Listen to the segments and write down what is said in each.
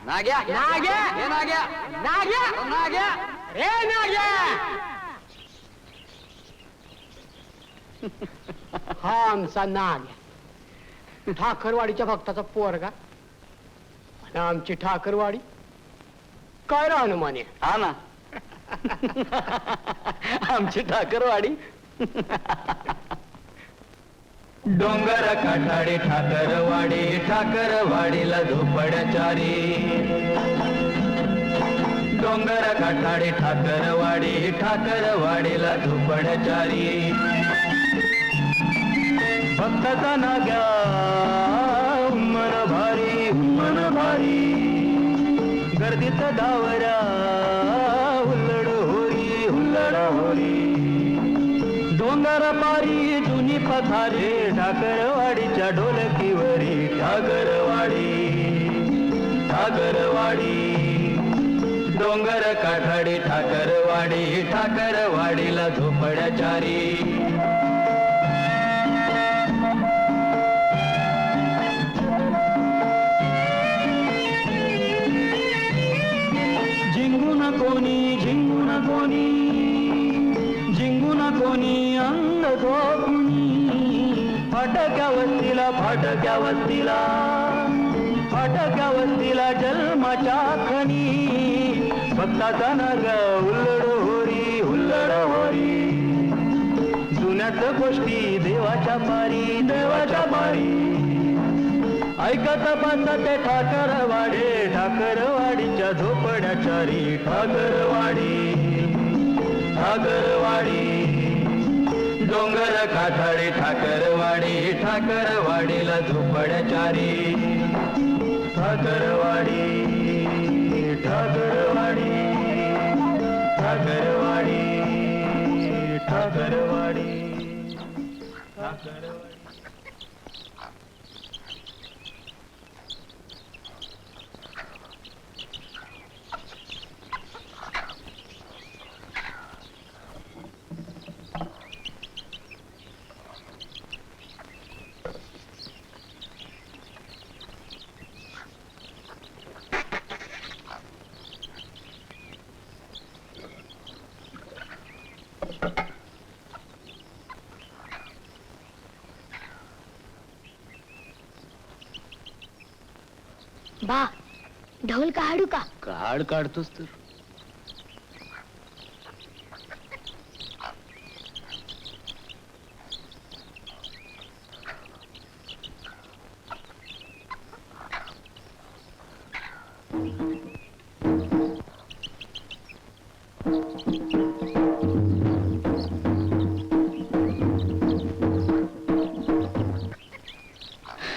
नाग्या नाग्या हे नाग्या नाग्या नाग्या हे नाग्या हा आमचा नाग्या ठाकरवाडीच्या भक्ताचा पोरगा आणि आमची ठाकरवाडी काय राहणं माने. हा ना आमची ठाकरवाडी. डोंगर काठाडी ठाकरवाडी ठाकरवाडीला झोपड्याचारी. डोंगर काठाडी ठाकरवाडी ठाकरवाडीला झोपड्याचारी. भक्ताचा नाग्या उम्मन भारी उम्मन भारी. गर्दीत डावऱ्या हुल्लड होरी हुल्लड होरी. डोंगर पारी जुनी पथारे ठाकरवाडीच्या ढोलकीवरी. ठाकरवाडी ठाकरवाडी. डोंगर काठाडी ठाकरवाडी ठाकरवाडीला झोपड्याचारी. झिंगून कोणी झिंगून कोणी झिंगून कोणी अंग झोपुनी. फाटक्या वस्तीला फाटक्या वस्तीला फाटक्या वस्तीला जन्माच्या खणी. भक्ताचा नाग हुल्लड होरी हुल्लड होरी. जुन्याच गोष्टी देवाच्या पारी देवाच्या पारी. ऐकत बसत ठाकरवाडी ठाकरवाडीच्या झोपड्याचारी. ठाकरवाडी ठाकरवाडी. डोंगर काठाडी ठाकरवाडी ठाकरवाडीला झोपड्याचारी. ठाकरवाडी ठाकरवाडी ठाकरवाडी ठाकरवाडी ठाकरवाडी. बा ढोल काढू का? काढ काढतोस तर.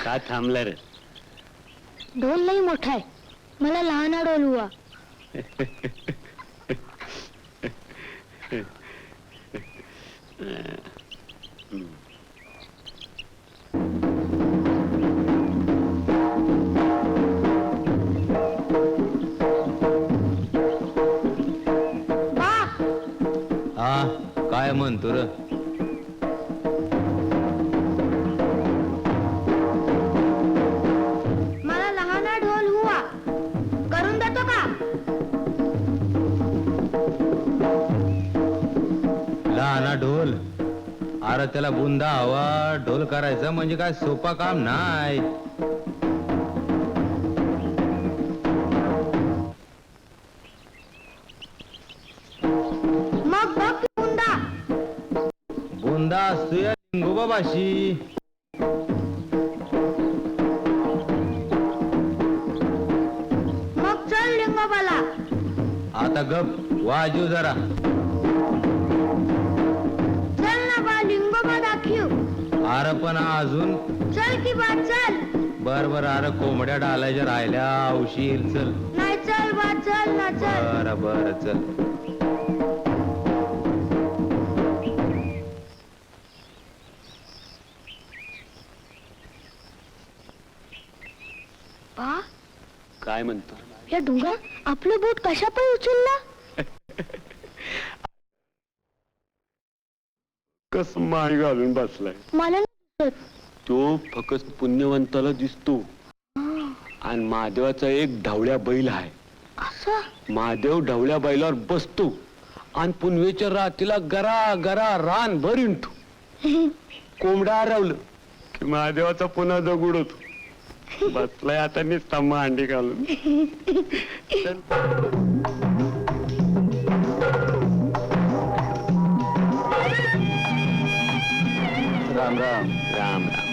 का थांबला रे? ढोल लई मोठा आहे, मला लहान ढोल हुआ. हा काय म्हणतो र? मला लहान ढोल हुआ, करून देतो का? लहाना ढोल? अरे त्याला बुंदा हवा. ढोल करायचं म्हणजे काय सोपा काम नाही. मग बघ बुंदा. बुंदा असतो या लिंगोबाबाशी. मग चल लिंगोबाला. आता गप वाजू जरा. चल ना बा, लिंगोबा दाखव. अरे पण अजून चल की बा चल. बर बर. अरे कोंबड्या डालायच्या राहिल्या. औशील चल. नाही चल बा चल ना चल. बर बर चल. बा काय म्हणतो? या डोंगर आपलं बोट कशा पण उचलला? कस माळी घालून बसलाय. मला नाही दिसत. तो फक्त पुण्यवंताला दिसतो. आणि महादेवाचा एक ढवळ्या बैल आहे. असं महादेव ढवळ्या बैलावर बसतो आणि पुनवेच्या रात्रीला गरा गरा रान भर इंटू. कोंबडा हरवलं की महादेवाचा पुन्हा दगड होतो. बसलाय आता नुसता मांडी घालून. चल. राम राम राम राम.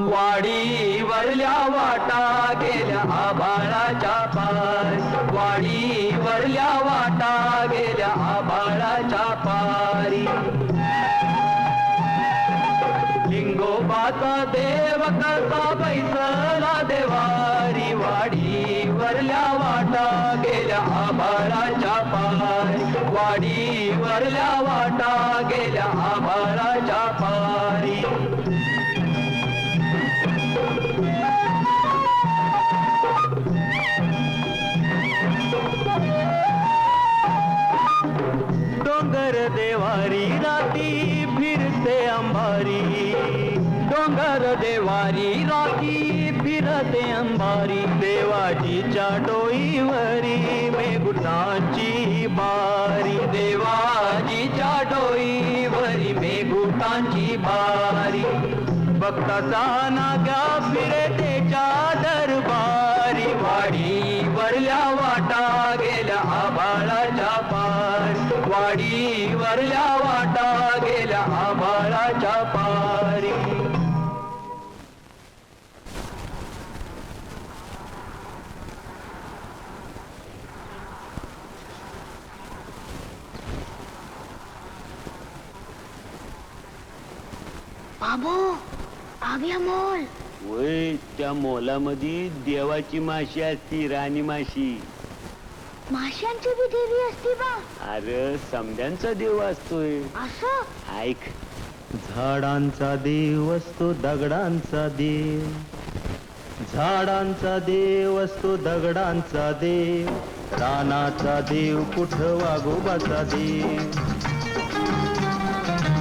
वाडी वरल्या वाटा गेल्या आभाळाच्या पार. वाडी वरल्या वाटा गेल्या आभाळाच्या पारी. लिंगोबाचा देव कसा बैसला देवारी. वाडी वरल्या वाटा गेल्या आभाळाच्या पारी. वाडी वरल्या वाटा गेल्या आभाळाच्या पारी. डोंगर देवारी राती फिरते अंबारी. डोंगर देवारी राती फिरते अंबारी. देवाजीच्या डोईवरी मेघुटांची बारी. देवाजीच्या डोईवरी मेघुटांची बारी. भक्ताचा नाग्या फिरे त्याच्या दरबारी. वाडी वरल्या वाटा गेल्या आभाळाच्या पार. वाडी वरल्या वाटा गेल्या आभाळाच्या पारी. बाबू आग्या मोल. वय त्या मोलामध्ये देवाची माशी असती, राणी माशी. माशांची बी देवी असती बा. अरे समद्यांचा देव असतोय. असं ऐक. झाडांचा देव असतो दगडांचा देव. झाडांचा देव असतो दगडांचा देव. रानाचा देव कुठं वाघोबाचा देव.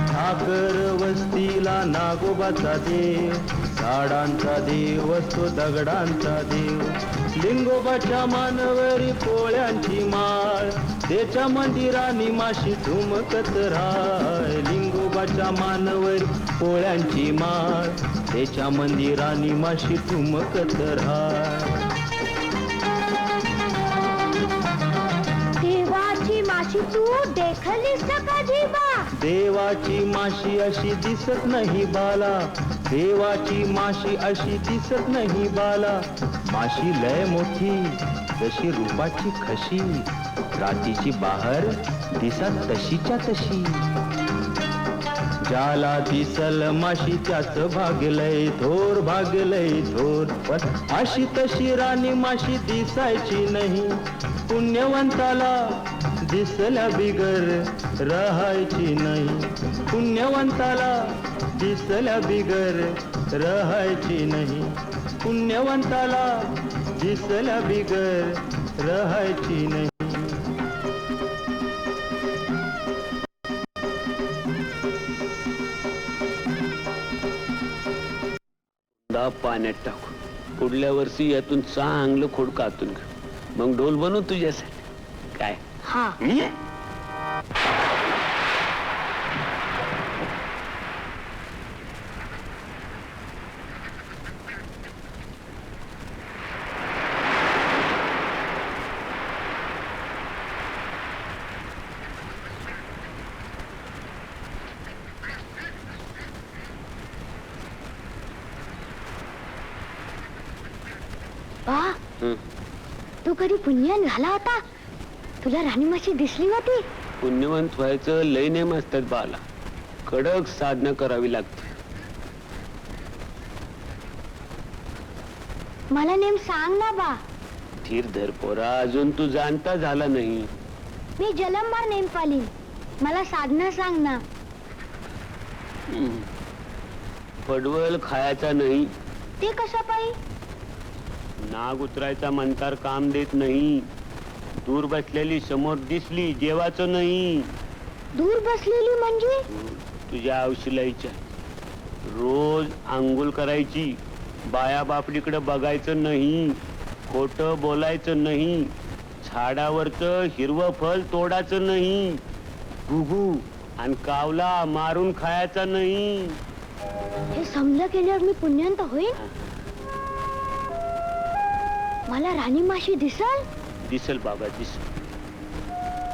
ठाकर वस्तीला नागोबाचा देव. झाडांचा देव असतो दगडांचा देव. लिंगोबाच्या मानवरी पोळ्यांची माळ. त्याच्या मंदिरानी माशी झुमकत राय. लिंगोबाच्या मानवरी पोळ्यांची माळ. त्याच्या मंदिरानी माशी झुमकत राय. देवाची माशी तू देखलीस कधी बा? देवाची माशी अशी दिसत नाही बाला. देवाची माशी अशी दिसत नाही बाला. माशी लय मोठी जशी रूपाची खशी. रातीची बाहेर दिसत तशीच्या तशी. ज्याला दिसल माशी त्याच भागलय थोर. भागलय थोर. पण अशी तशी राणी माशी दिसायची नाही. पुण्यवंताला दिसल्या बिगर राहायची नाही. पुण्यवंताला दिसल्या बिगर राहायची नाही. पुण्यवंताला दिसल्या बिगर राहायची नाही. पाण्यात टाकू. पुढल्या वर्षी यातून चांगलं खोड कातून घेऊ. मग ढोल बनवू तुझ्यासाठी. काय? हा. बा तू कधी पुण्यवान झाला होता? तुला राणी माशी दिसली होती? पुण्यवंत व्हायचं लय नेम असतात बाला. कडक साधना करावी लागते. मला नेम सांग ना बा. धीर धर पोरा. अजून तू जाणता झाला नाही. मी जलममार नेमपाली. मला साधना सांग ना. पडवल खायचा नाही. ते कशा पायी? नाग उतरायचा म्हणतार काम देत नाही. दूर बसलेली समोर दिसली जेवाचं नाही. दूर बसलेली म्हणजे? तुझ्या औशिलाईच्या रोज आंघोळ करायची. बाया बापडीकडे बघायचं नाही. खोट बोलायचं नाही. झाडावरचं हिरवं फळ तोडायचं नाही. गुगू आणि कावला मारून खायचा नाही. हे समजा केल्यावर मी पुण्यंत होईल. मला राणी माशी दिसल. दिसल बाबा दिसल.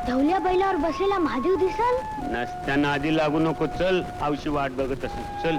धवल्या बैलावर बसलेला महादेव दिसल. नसताना आधी लागू नको. चल आवशी वाट बघत असेल. चल.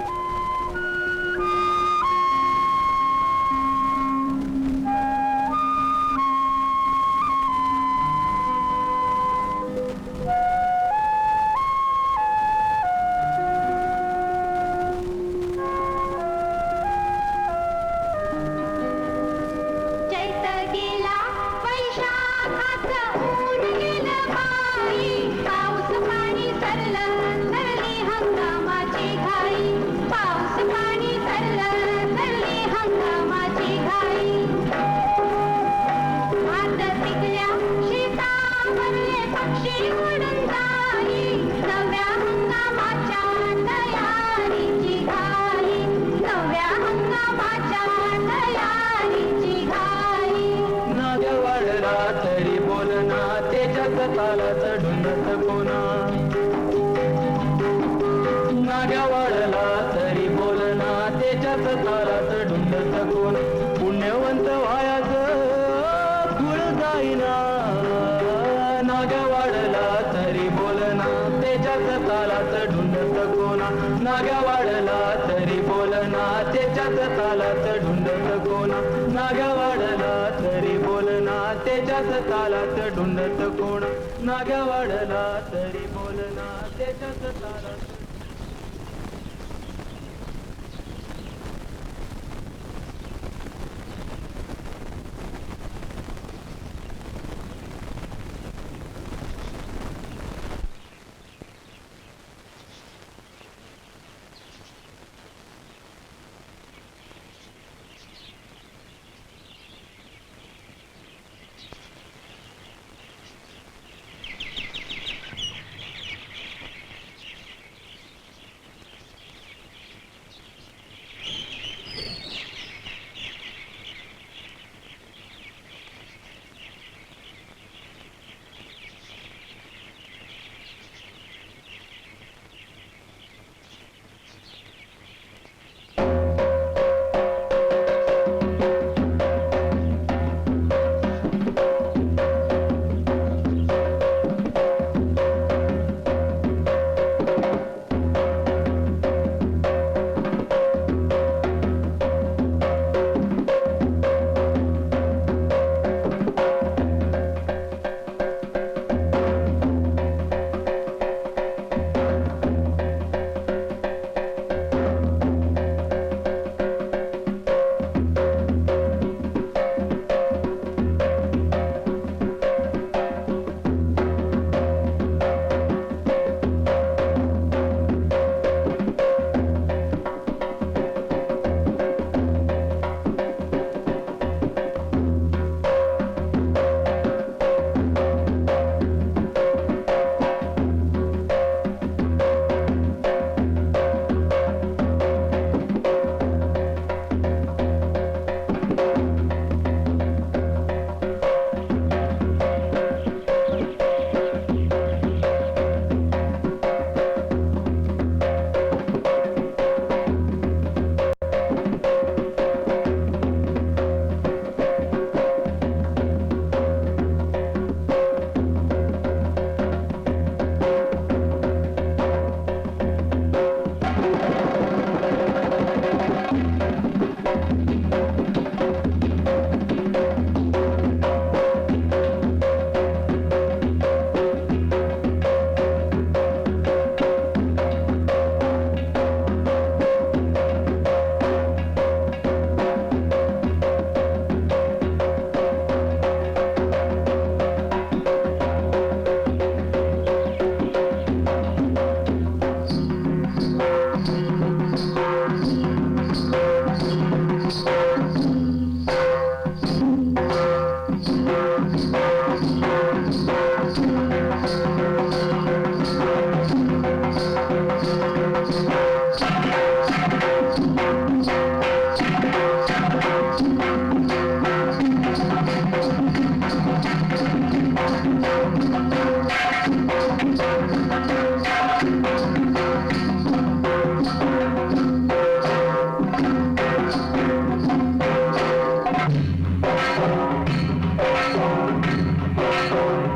चैत गेला वैशाखाचं ऊन गेलं बाई. पाऊस पाणी सरलं सरली हंगामाची घाई. पाऊस पाणी सरलं सरली हंगामाची घाई. भात पिकल्या शेतावरले पक्षी उडून जाई. नव्या हंगामाच्या तयारीची घाई. नव्या हंगामाच्या तयारीची घाई. नाग्या वाढला तरी बोलना त्याच्यात तालाच ढुंडत कोणा. नाग्या वाढला तरी बोलना त्याच्यात तालाच ढुंडत कोण. पुण्यवंत व्हायाच कुळ जाईना. नाग्या वाढला तरी बोलना त्याच्यात तालाच ढुंडत कोणा. नाग्या वाढला तरी बोलना त्याच्यात तालाच ढुंडत कोणा. नाग्या वाढला तरी बोलना त्याच्यात तालाच ढुंडत कोणा. नाग्या वाढला तरी बोलना त्याच्यात तालाच.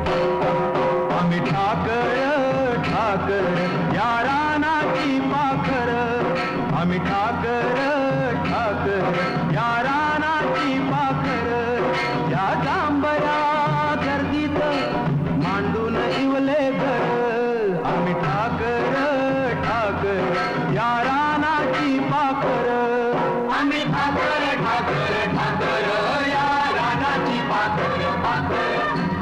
आम्ही ठाकर ठाकर या रानाची पाखर आम्ही ठाकर ठाकर या रानाची पाखर या जांभया गर्दीत मांडून इवले घर आम्ही ठाकर ठाकर या रानाची पाखर आम्ही ठाकर ठाकर ठाकर या रानाची पाखर पाखर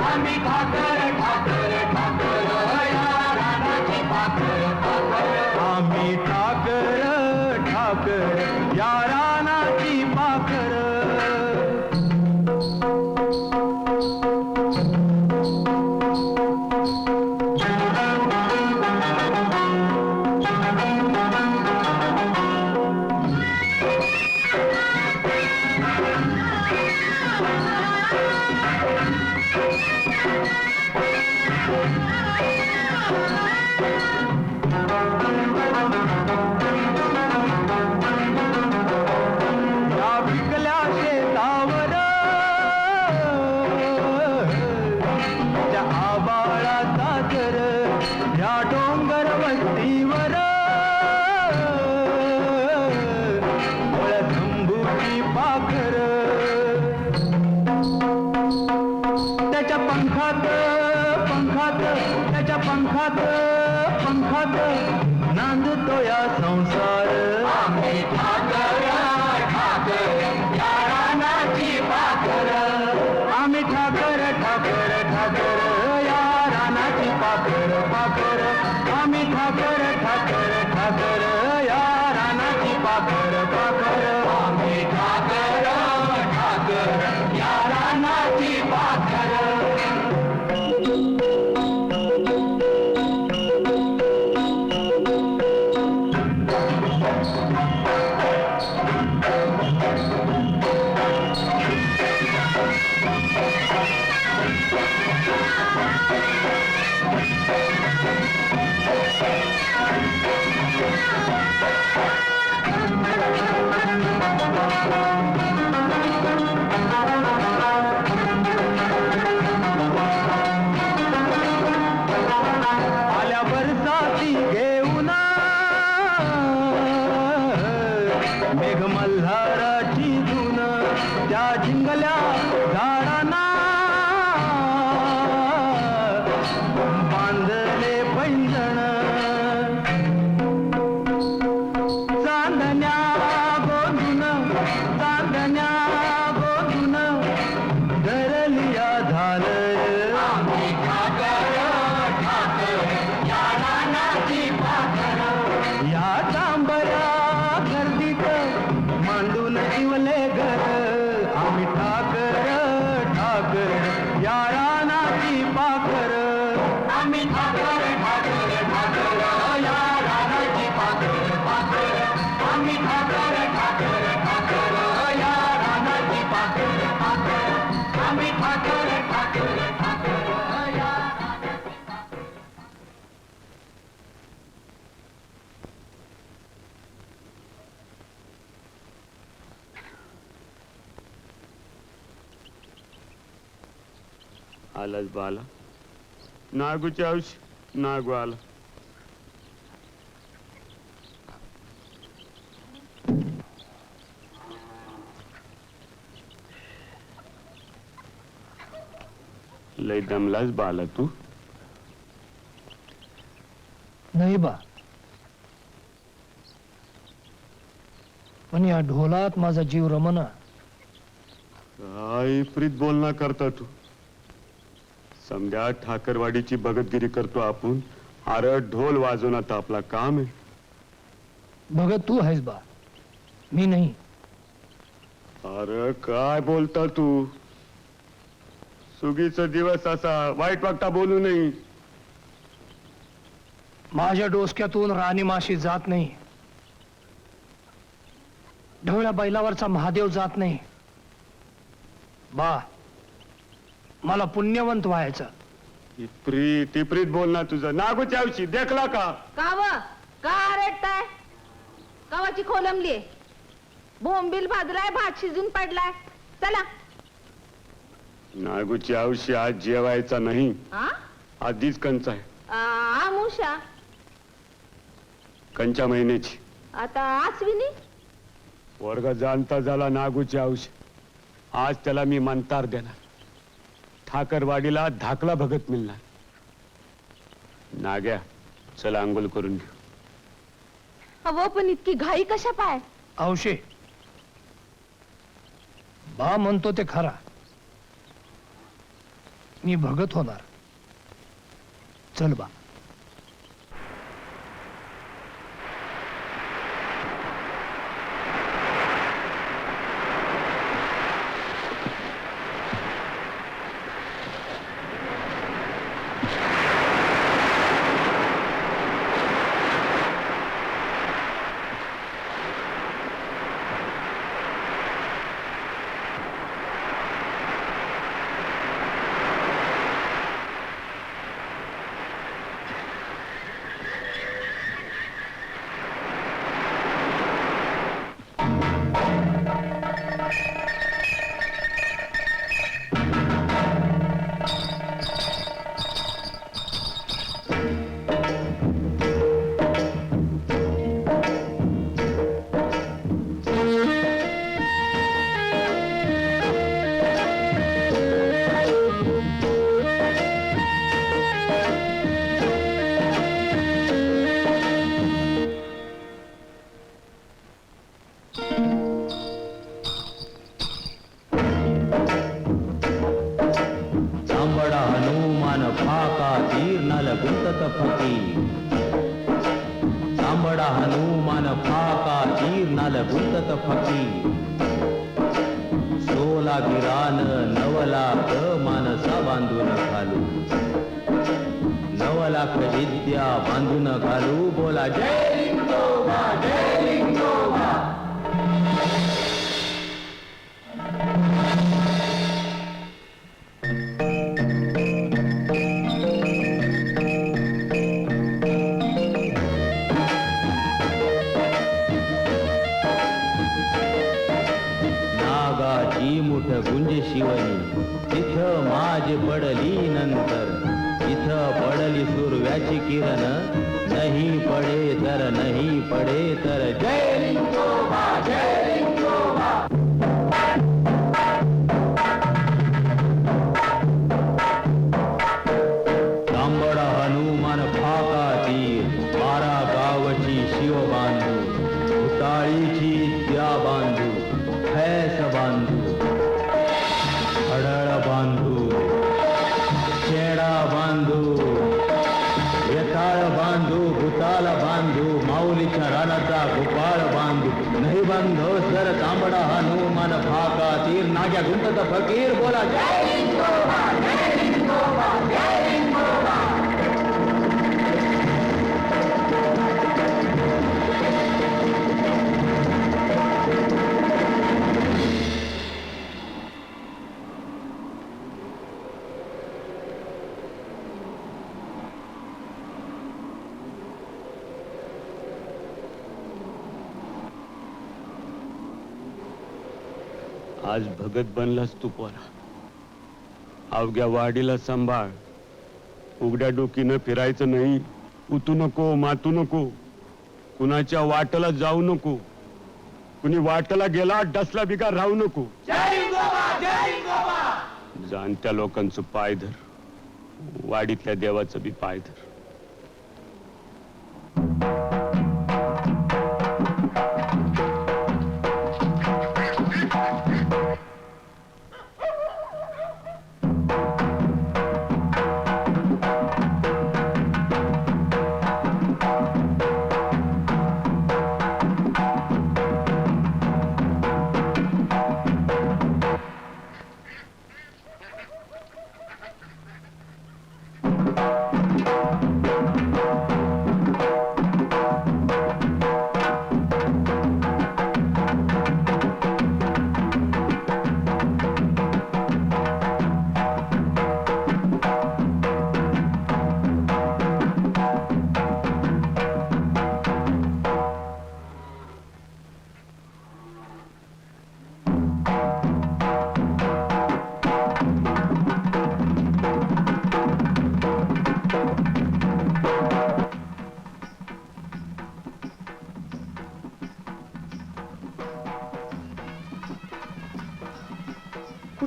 आम्ही ठाकर ठाकर ठाकर या रानाची पाखर पाखर आम्ही ठाकर ठाकर या रानाची पाखर या विकल्या शेतावर त्या आबाळाचा घर या डोंगर वस्तीवर ओळखंबूची पाखर त्याच्या पंखात पंखात त्याच्या पंखात पंखात नांदतो या संसार आम्ही ठाकर ठाकर या रानाची पाखर आम्ही ठाकर ठाकर ठाकर या रानाची पाखर पाखर आम्ही ठाकर ठाकर ठाकर या रानाची पाखर पाखर आम्ही ठाकर ठाकर या रानाची पाखर आल्या बरसाती घेऊन मेघ मल्हाराची धून त्या जिंगल्या झाडांना बांधले पैंजण चांदण्या गोंधून चांदण्या गोंधून धरलिया झालय आम्ही ठाकर ठाकर या रानाची पाखर या जांभया गर्दीत मांडून इवले घर आम्ही ठाकर ठाकर या रानाची पाखर आम्ही ठाकर ठाकर ठाकर या रानाची पाखर पाखर आम्ही ठाकर ठाकर ठाकर या रानाची पाखर पाखर आम्ही ठाकर ठाकर ठाकर या आलाच बाला नागूची औषध नागू आला लय दमलाच बाला तू नाही बा पण या ढोलात माझा जीव रमना काय प्रीत बोलना करता तू समजा ठाकरवाडीची बगतगिरी करतो आपण अरे ढोल वाजवणं तर आपला काम आहे भगत तू आहेस बा मी नाही अरे काय बोलता तू सुगीचा दिवस असा वाईट वागता बोलू नये माझ्या डोसक्यातून राणी माशी जात नाही ढवळ्या बैलावरचा महादेव जात नाही बा मला पुण्यवंत व्हायचं टिपरीत बोल ना तुझं. नागूच्या औषधी देखला का? काव का रडताय? कावाची खोलमली बोंबील भाजलाय, भात शिजून पडलाय. चला. नागूची औषधी आज जेवायचा नाही. हा आधीच कंच आहे. आमुषा कंच्या महिन्याची. आता आसविनी. वर्ग जाणता झाला नागूची औषध. आज त्याला मी मंतार देणार. ठाकरवाडीला धाकला भगत मिळणार. नाग्या चला आंघोळ करून घेऊ. अहो पण इतकी घाई कशा पाय? औशे बा म्हणतो ते खरा. मी भगत होणार. चल बा. तांबडा हनुमान फाका तीर नल गुंतत फकीर. तांबडा हनुमान फाका तीर नल गुंतत फकीर. 16 गिरान 9 लाख मानसा बांधून घालू. 9 लाख विद्या बांधून घालू. बोला जय लिंगोबा, जय लिंगोबा. नागाची मुठ गुंज शिवणी तिथं माझ पडली नंतर. इथं पडली सुरव्याची किरण. नाही पडे तर नाही पडे तर जय लिंगोबा, जय लिंगोबा. तांबडा हनुमान फाका तीर 12 गावची शिव बांधू. भुताळीची त्या बांधू. फैस बांधू. हडळ बांधू. शेडा बांधू. येताळ बांधू. भूताला बांधू. माऊलीच्या रानाचा गोपाळ बांधू. नाही बांधो सर तांबडा हनुमान फाका तीर. नाग्या गुंतत फकीर. बोला जय लिंगोबा, जय लिंगोबा, जय लिंगोबा. आज भगत बनलास तू पोरा. अवघ्या वाडीला सांभाळ. उघड्या डोकीनं फिरायचं नाही. उतू नको, मातू नको. कुणाच्या वाटला जाऊ नको. कुणी वाटला गेला डसला बिगा राहू नको. जाणत्या लोकांचं पाय धर. वाडीतल्या देवाचं बी पाय धर.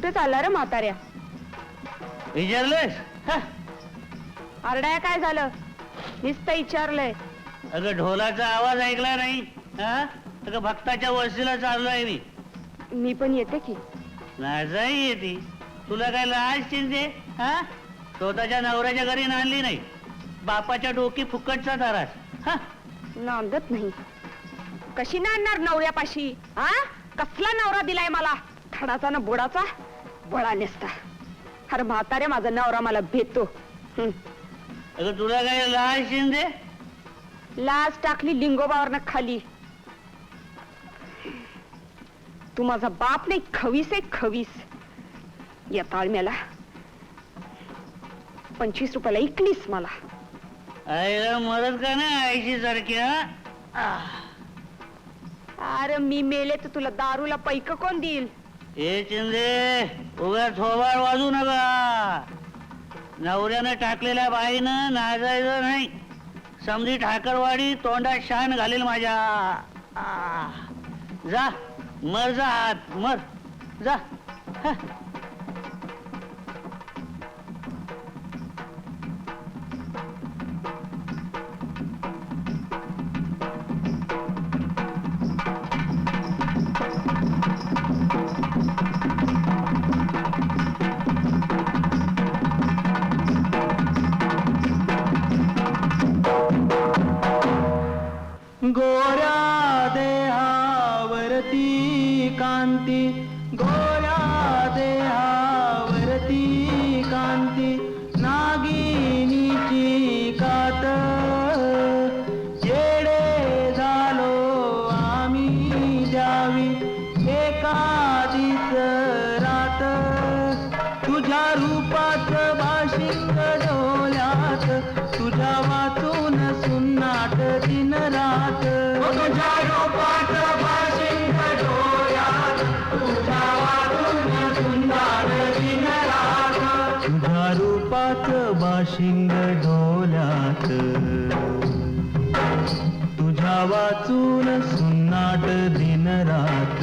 कसं चाललं रे म्हाताऱ्या? विचारलंस? आरडाया काय झालं? नुसतं विचारलंय. अगं ढोलाचा आवाज ऐकला नाही? हा? अगं भक्ताच्या वस्तीला चाललोय मी. मी पण येते की. नाचाही येते. तुला काय लाज चिंते? हा? स्वतःच्या नवऱ्याच्या घरी नांदली नाही, बापाच्या डोकी फुकटचा तारास. हा? नांदत नाही. कशी नांदणार नवऱ्यापाशी? हा? कसला नवरा दिलाय मला? खडाचा ना बुडाचा बळा नेसता. अरे म्हातारे, माझा नवरा मला भेटतो. अगं तुला काय लाज शिंदे? लाज टाकली लिंगोबावरनं खाली. तू माझा बाप नाही, खवीस आहे खवीस. या ताळम्याला 25 रुपयाला इकलीस मला. आईला मदत का नाही आईची सारखी? हा? अरे मी मेले तर तुला दारूला पैक कोण देईल? हे चिंदे, उगा थोबाड वाजू नका. नवऱ्यानं टाकलेल्या बाईनं नाजायचं नाही. समजी ठाकरवाडी तोंडात शान घालेल माझ्या. जा मर, जा आत मर, जा. गोऱ्या देहावरती कांती, गोऱ्या देहावरती कांती, नागिनीची कात. येडे झालो आम्ही द्यावी एखादीच रात. तुझ्या रूपाचं बाशिंग डोल्यात, तुझ्या वाचून सुन्नाट दिन रात. तुझ्या रूपाचं बाशिंग डोल्यात, तुझ्या वाचून सुन्नाट दिन रात. तुझ्या रूपाचं बाशिंग डोल्यात, तुझ्या वाचून सुन्नाट दिन रात.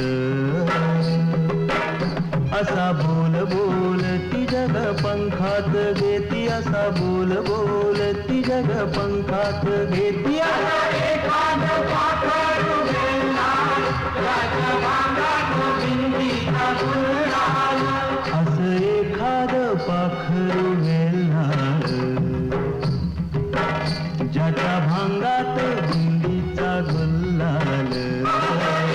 असा बोल बोल ती जग पंखात घेती, असा बोल बोल ती जग पंखात घेती. एखाद पाखरू वेल्हार, राजा भांगात बिंदीचा गुलनार. असं एखाद पाखरू वेल्हार, ज्याच्या भांगात बिंदीचा गुलाल.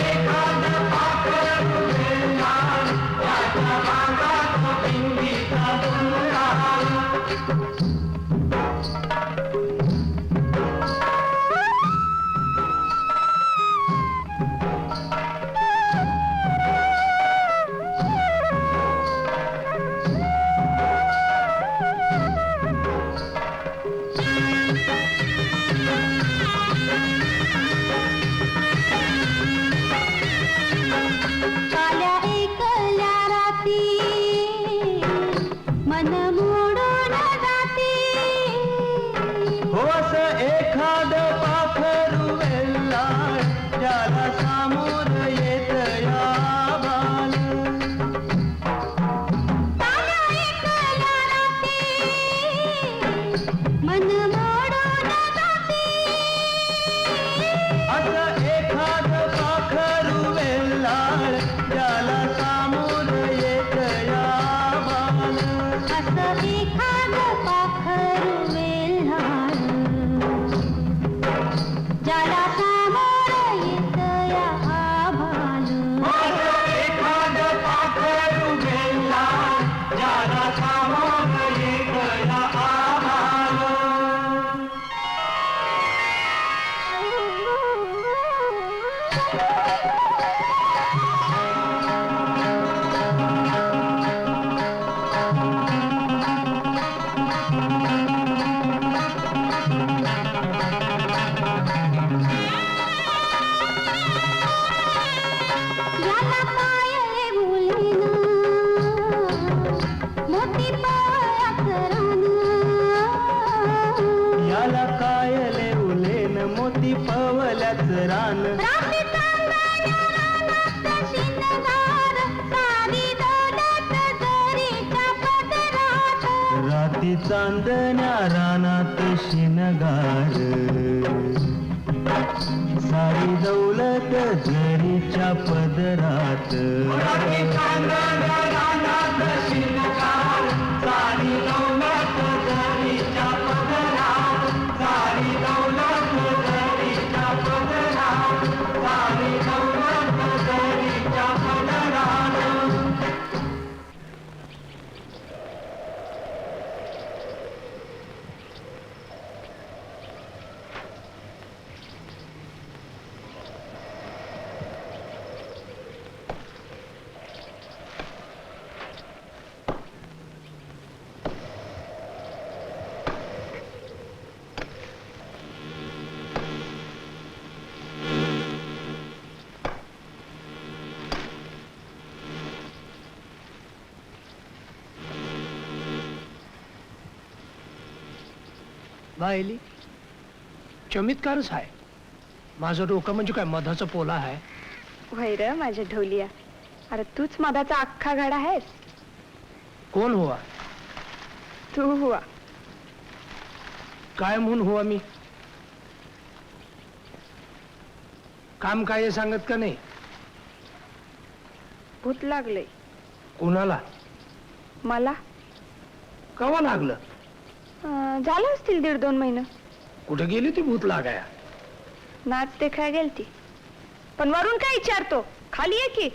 एखाद पाखरू वेल्हार, ज्याच्या भांगात बिंदीचा गुलाल. काल्या एकल्या राती मन मोडून जाती. हो असं एखाद पाखरू वेल्हार, ज्याला सामोर येत या बाल. काल्या एकल्या राती मन मोडून जाती. असं एखाद पाखरू वेल्हार, ज्याला सामोर येत या बाल. असं एखाद पाखरू वेल्हार, ज्याला सामोर येत या आभाळ. एखाद पाखरू वेल्हार, ज्याला सामोर येत या आभाळ. याला पाय बोलेना मोती पायाचं रान. याला काय लेवलेन मोती पवल्याच रान. रात्री चांदण्या रानात शिणगार, सारी दौलत रानात शिनगार सारी दौलत झरीच्या पदरात बायली चमत्कारच आहे. माझं डोकं म्हणजे काय मधाचा पोला आहे. होय र माझ्या ढोलिया, अरे तूच मधाचा अख्खा गाडा आहेस. कोण हुआ? तू हुआ. काय म्हणून हुआ मी? काम काय आहे सांगत का नाही? भूत लागलंय कोणाला? मला. कवा लागलं? झालं असतील 1.5-2 महिने. कुठे गेली ती भूत लागाया? नाच देखाय गेलती. पण वरून काय विचारतो? खाली आहे की.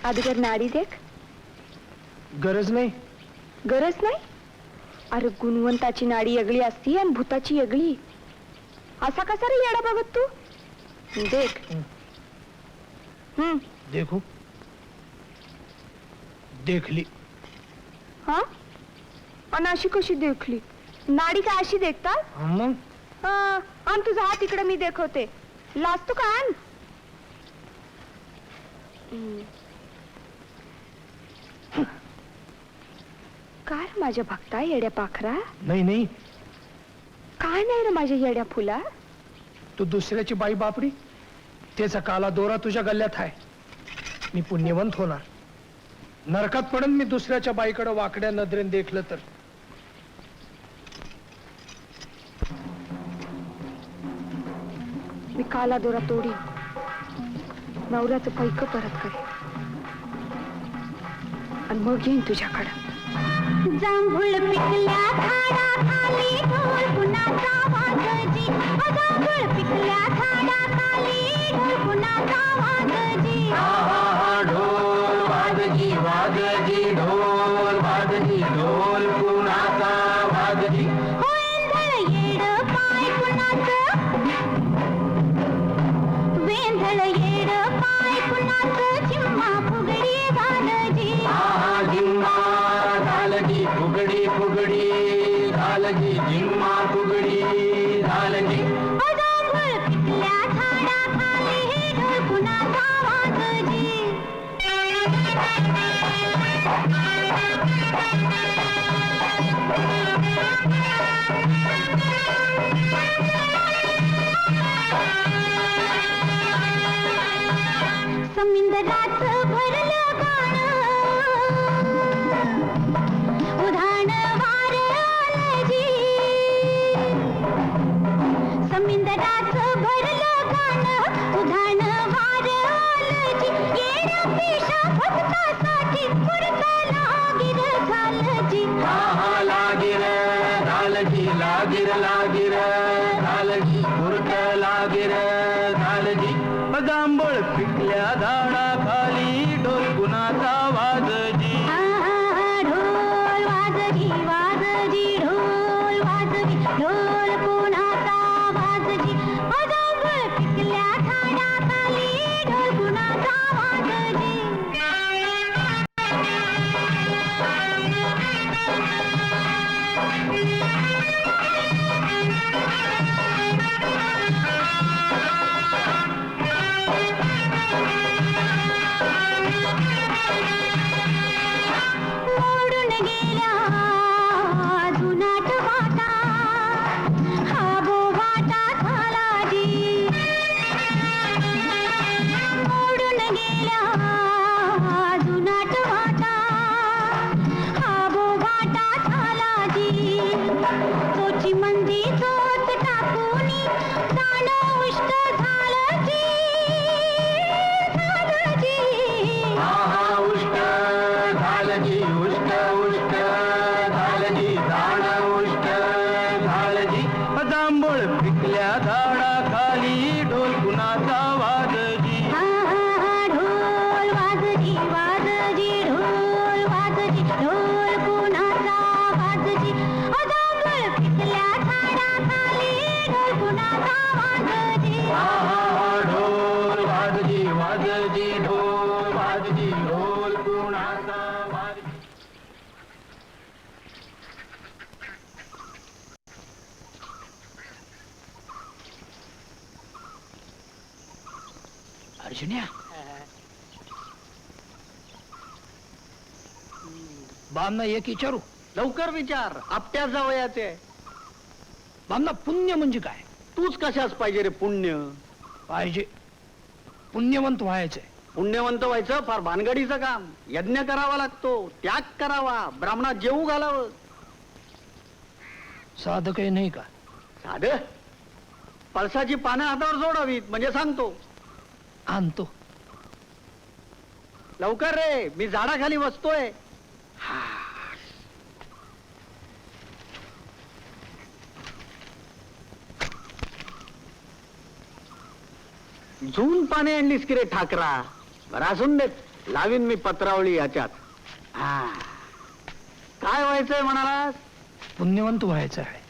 अगोदर नाडी देख. गरज नाही. गरज नाही? अरे गुणवंताची नाडी वेगळी असती आणि भूताची वेगळी. असा कसा रे येडा बघत तू? देख. देखू. देखली. हा? आणि अशी कशी देखली? नाडी काय अशी देखतात? मग आण तुझा हात इकडे मी देखवते. लाजतो का? आण. काय रे माझ्या भक्ता येड्या पाखरा? नाही नाही, काय नाही रे माझ्या येड्या फुला? तू दुसऱ्याची बाई बापडी, त्याचा काला दोरा तुझ्या गल्ल्यात आहे. मी पुण्यवंत होणार. नरकात पडन मी दुसऱ्याच्या बाईकडे वाकड्या नजरेने देखलं तर. मी काला दोरा तोडी नवऱ्याचं पैक परत करे आणि मग येईन तुझ्याकडं. जांभूळ पिकल्या झाडाखाली ढोल कुणाचा वाजजी. जांभूळ पिकल्या झाडाखाली ढोल कुणाचा वाजजी. ढोल वाजजी वाजजी ढोल वाजजी ढोल कुणाचा वाजजी. वेंधळ येड पाय कुणाचं, वेंधळ येड पाय कुणाचं. चिम्मा फुगडी घालजी. जिम्मा घालजी फुगडी फुगडी घालजी जिम्मा फुगडी घालजी. जांभूळ पिकल्या झाडाखाली ढोल कुणाचा वाजजी. समिंदराचं भरलं गाणं, उधाण वार आलजी. समिंदराचं भरलं गाणं, उधाण वार आलजी. येड्या पेशा भक्तासाठी पुरतं लागिर झालजी. लागिर घालजी लागिर लागिर घालजी पुरट लागिर घालजी. जांभळ पिकल्या झाडाखाली ढोल कुणाचा वाजजी. ढोल वाजजी वाजजी ढोल वाजजी ढोल कुणाचा वाजजी. जांभूळ पिकल्या झाडाखाली ढोल कुणाचा वाजजी. जांभूळ पिकल्या झाडाखाली ढोल कुणाचा वाजजी ढोल वाजजी वाजजी ढोल वाजजी ढोल कुणाचा वाजजी जांभूळ पिकल्या झाडाखाली ढोल कुणाचा वाजजी ढोल वाजजी वाजजी ढोल वाजजी ढोल कुणाचा वाजजी. अर्जुन्या बामना एक विचारू. लवकर विचार, आपट्या जावयाचे. बामना पुण्य म्हणजे काय? तूच कशाच पाहिजे रे पुण्य? पाहिजे पुण्यवंत व्हायचंय. पुण्यवंत व्हायचं फार भानगडीचं काम. यज्ञ करावा लागतो, त्याग करावा, ब्राह्मणात जेवू घालावं. साधं काही नाही का? साध पळसाची पानं हातावर जोडावीत म्हणजे सांगतो. आणतो. लवकर रे, मी झाडाखाली बसतोय. जून पाने आणलीस की रे ठाकरा? बरं असून देत, लावीन मी पत्रावळी याच्यात. काय व्हायचंय म्हणालास? पुण्यवंत व्हायचं आहे.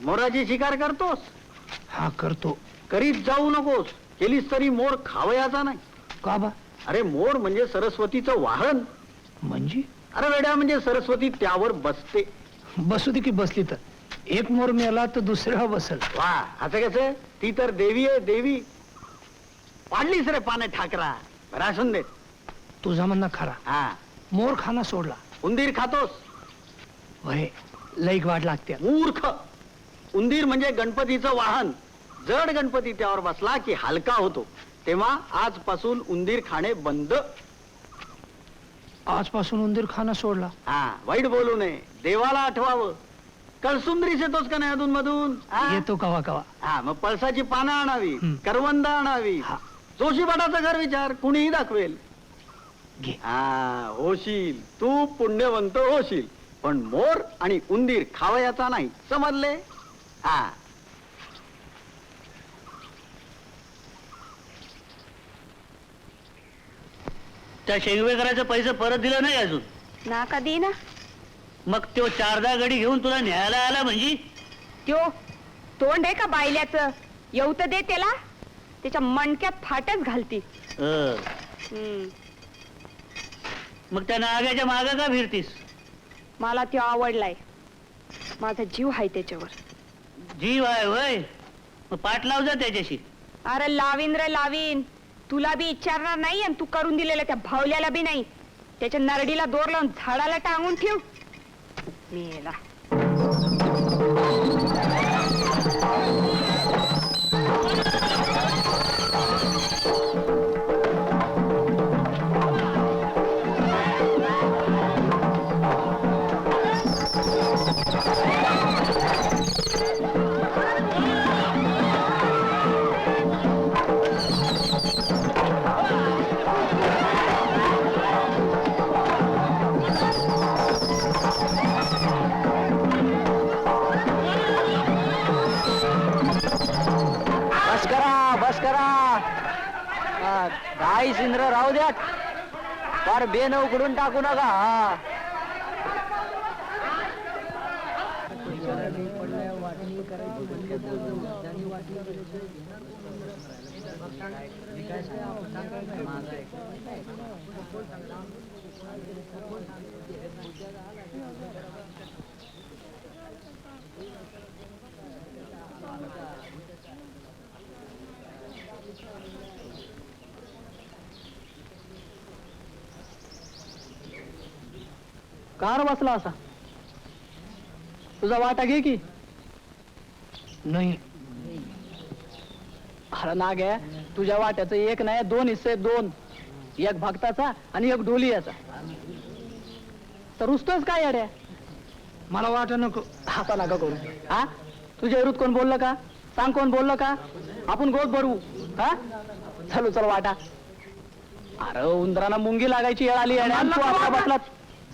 मोराची शिकार करतोस? हा करतो. करीत जाऊ नकोस. केलीस तरी मोर खावयाचा नाही. का बा? अरे मोर म्हणजे सरस्वतीचं वाहन. म्हणजे अरे वेड्या, म्हणजे सरस्वती त्यावर बसते. बसू दे की बसली तर. एक मोर मेला तर दुसरा बसल. वा, असं कसं? ती तर देवी आहे, देवी. पाडलीस रे पाने ठाकरा. बरं असून देत. तुझा म्हणणं खरा. हा, मोर खाना सोडला. उंदीर खातोस? वय लईक वाट लागते. मूर्ख. उंदीर म्हणजे गणपतीचं वाहन. जड गणपती त्यावर बसला की हलका होतो. तेव्हा आजपासून उंदीर खाणे बंद. आजपासून उंदीर खाना सोडला. हा, वाईट बोलू नये. देवाला आठवावं. कळसुंदरीच येतोस का नाही अधून मधून? येतो कवा कवा. हा, मग पळसाची पानं आणावी, हं. करवंद आणावी. हा. जोशीपाटाचं घर विचार, कुणीही दाखवेल. घे. हा, होशील. तू पुण्यवंत होशील. पण मोर आणि उंदीर खावयाचा नाही, समजले? हा. त्या शेंगवेकराचे पैसे परत दिले नाही अजून. ना कधी ना मग तो 4-10 गडी घेऊन तुला न्यायला आला म्हणजे? त्यो तोंड आहे का बायल्याचं? येऊ तर दे त्याला. त्याच्या मणक्यात फाटच घालती. मग त्या नाग्याच्या मागे का फिरतीस? मला त्यो आवडलाय. माझा जीव आहे त्याच्यावर. जीव आहे वय, मग पाठ लाव जा त्याच्याशी. अरे लावीन रे लावीन. तुला बी विचारणार नाही आणि तू करून दिलेल्या त्या भावल्याला बी नाही. त्याच्या नरडीला दोर लावून झाडाला टांगून ठेव. मेला. बस करा. काही सिंद्र राहू द्या. फार बेन उकडून टाकू नका. हा, कार बसला असा. तुझा वाटा घे की. नाही. अरे नाग आहे, तुझ्या वाट्याचं एक नाही 2 हिस्से. 2. एक भक्ताचा आणि एक ढोलियाचा. तर रुसतोस काय अड्या? मला वाट नको. आता नका करू. हा, तुझ्या विरुद्ध कोण बोललं का? सांग कोण बोललं का? आपण गोद भरू हा? चलो चल वाटा. अरे उंदरांना मुंगी लागायची वेळ आली आणि तू आपला बसला.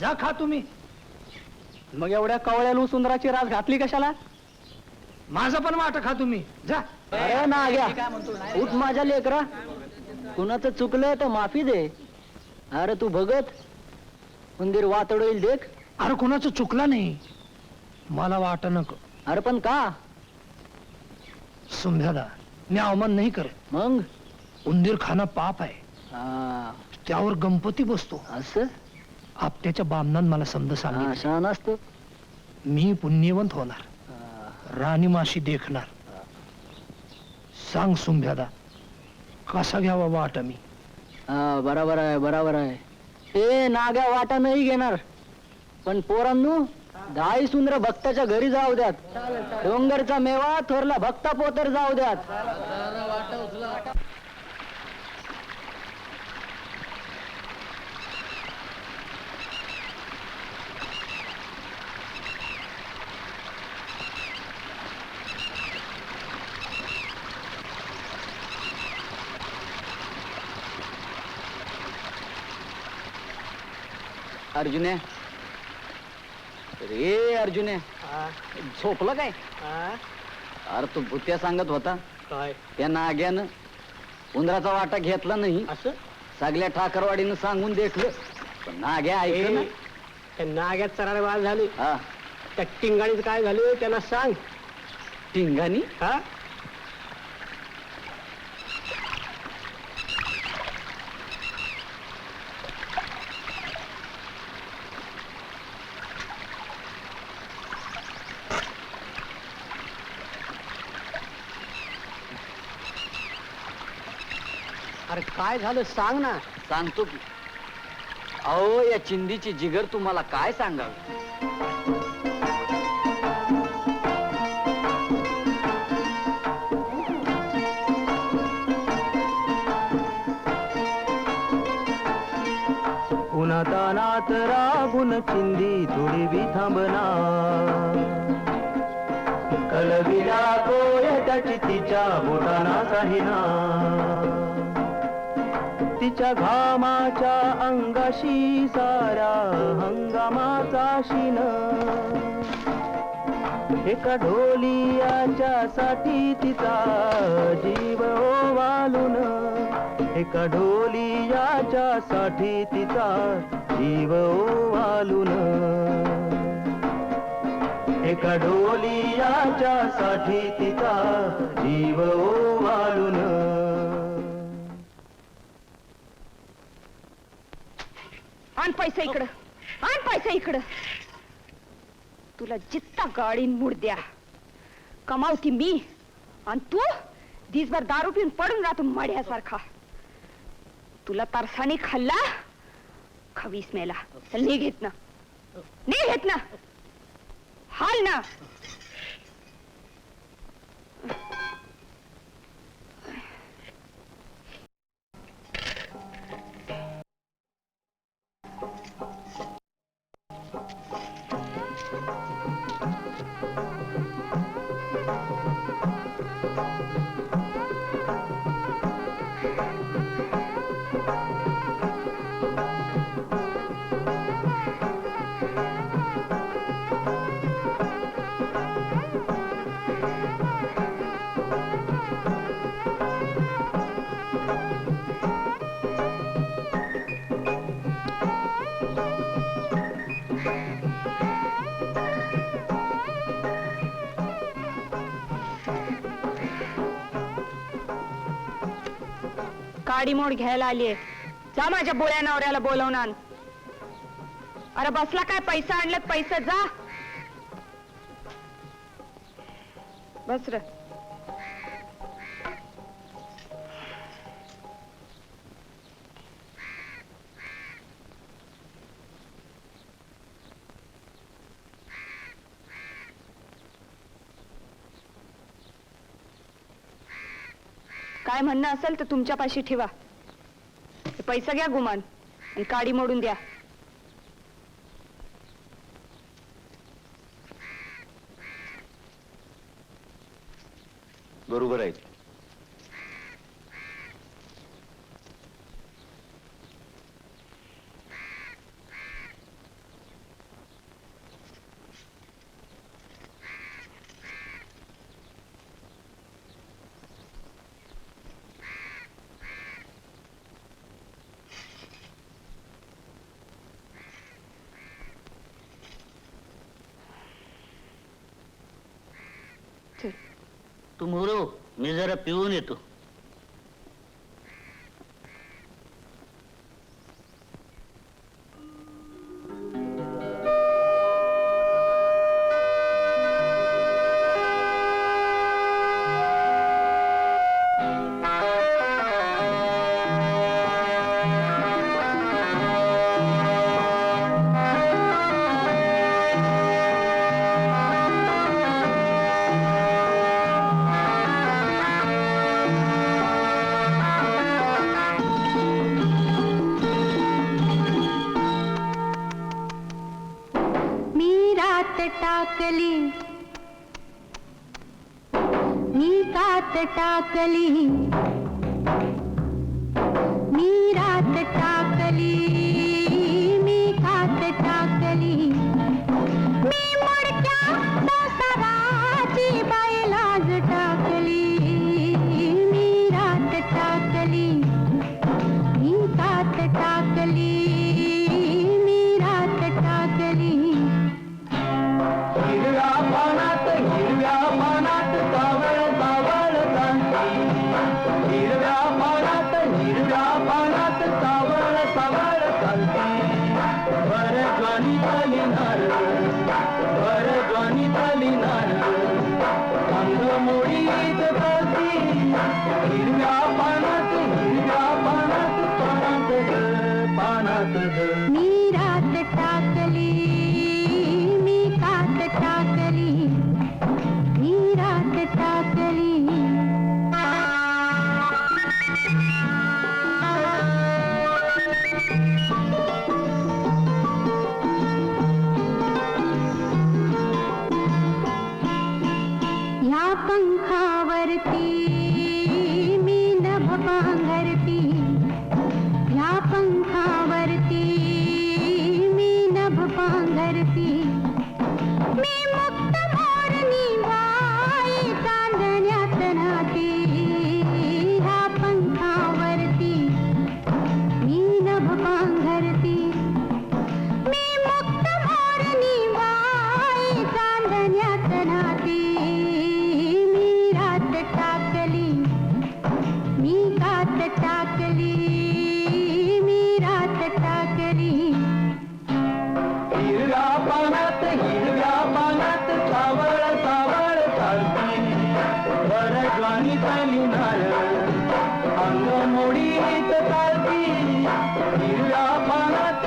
जा खा तुम्ही. मग एवढ्या कवळ्या लूस उंदराची रास घातली कशाला? माझं पण वाटा खा तुम्ही. जा. अरे ना घ्या उठ माझ्या लेकरा. कुणाचं चुकलं तर माफी दे. अरे तू बघत उंदीर वातड होईल देख. अरे कुणाचं चुकलं नाही. मला वाट नको. अरे पण का? सुंभ्यादा मी अवमान नाही करत. मग उंदीर खाणं पाप आहे. हा, त्यावर गणपती बसतो. असं आपट्याच्या बामणान मला समज सांगितलं. अशा नसतो. मी पुण्यवंत होणार. राणी माशी देखणार. सांग सुंभ्यादा कसा घ्यावा वाटा मी? हा बरोबर आहे बरोबर आहे. ए नाग्या वाटा नाही घेणार. पण पोरांनो 10 सुंदर भक्ताच्या घरी जाऊ द्यात. डोंगरचा मेवा थोरला भक्ता पोतर जाऊ द्यात. अर्जुने रे अर्जुने झोपलं काय? अरे तू भूत्या सांगत होता काय त्या नाग्यानं उंदराचा वाटा घेतला नाही असं? सगळ्या ठाकरवाडीनं सांगून देखलं. पण नाग्या ऐकलं ना. त्या नाग्यात चराड वाद झाली. हा त्या टिंगाणीच काय झालं त्यांना सांग. टिंगानी हा अरे काय झालं सांग ना. सांगतो की. अहो या चिंदीची जिगर तुम्हाला काय सांगावी. उन्हातानात राबून चिंदी थोडी बी थांबना. कलविला कोय त्याची तिच्या बोटाना साहिना. तिच्या घामाच्या अंगाशी सारा हंगामाचा शिन. एका ढोलियाच्या साठी तिचा जीव ओवालून. एका ढोलियाच्या साठी तिचा जीव ओवालून. एका ढोलियाच्या साठी तिचा जीव ओवालून. आण पैसे इकडं. आण पैसे इकडं. तुला जित्ता गाडीन मूड द्या. कमावती मी आणि तू दिसभर दारू पिऊन पडून राहतो मड्यासारखा. तुला तरसाने खाल्ला खवीस मेला. चल निघेत ना निघेत ना. हाल ना. गाडी मोड घ्यायला आलीये. जा माझ्या बोळ्या नवऱ्याला बोलवून आण. अरे बसला काय? पैसा आणलेत पैसे. जा बस रे. काय म्हणणं असेल तर तुमच्या पाशी ठेवा. पैसा घ्या गुमान आणि काडी मोडून द्या. बरोबर आहे. तू मोरो, मी जरा पिऊन येतो. टाकली मी कात टाकली मी रात टाकली मी कात टाकली मी मोडक्या संसाराची बैलाज टाकली मी रात टाकली मी कात टाकली मी रात टाकली हिरव्या पानात सावळ सावळ चालती हिरव्या पानात सावळ सावळ चालती भर ज्वानी झाली नार अंग मोडीत चालती हिरव्या पानात पानात मी रात टाकली मी कात टाकली मी रात टाकली या पंखावरती मी नभ पांघरती या पंखावरती मी नभ पांघरती मी मुक्त मोरणी बाई चांदण्यात नाती ह्या पंखावरती मी नभ पांघरती मी मुक्त मोरणी बाई चांदण्यात नाती मी रात टाकली मी कात टाकली मी रात टाकली हिरव्या पानात सावळ सावळ चालती भर ज्वानी झाली नार अंग मोडीत चालती हिरव्या पानात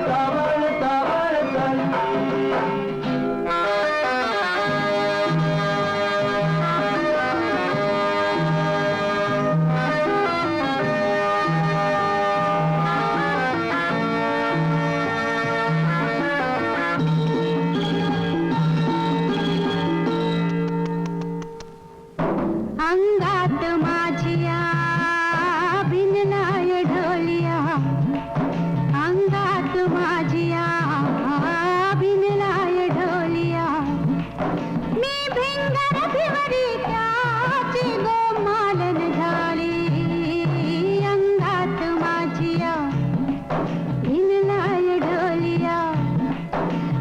सावळ सावळ चालती अंगात माझिया भिनलाय ढोलिया अंगात माझिया भिनलाय ढोलिया मी भिंगर भिवरी त्याची गोमालन झाली अंगात माझिया भिनलाय ढोलिया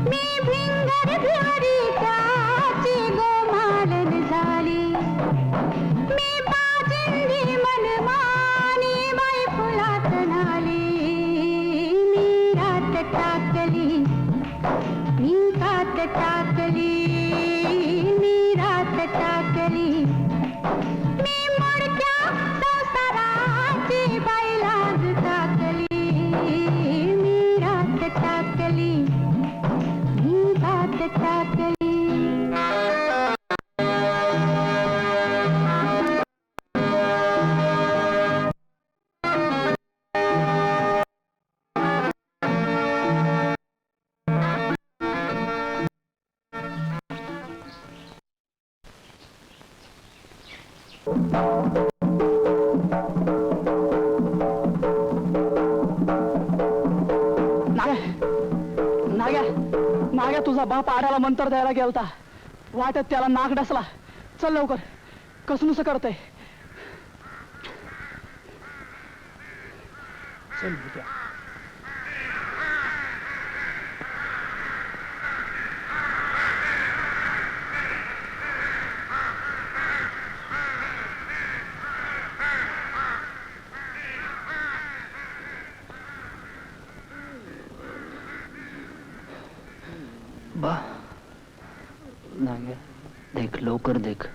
मी भिंगर भिवरी त्याची गोमालन झाली मी बाजिंदी मनमानी बाई फुलात नाली मी रात टाकली मी कात टाकली मी रात टाकली मी मोडक्या संसाराची बैलाज टाकली मी रात टाकली मी कात टाकली नाग्या नाग्या तुझा बाप आड्याला मंतर द्यायला गेलता, वाटत त्याला नाक डसला. चल लवकर, कसनुस करतय. चल भूत्या. बा नाग्या देख, लवकर देख.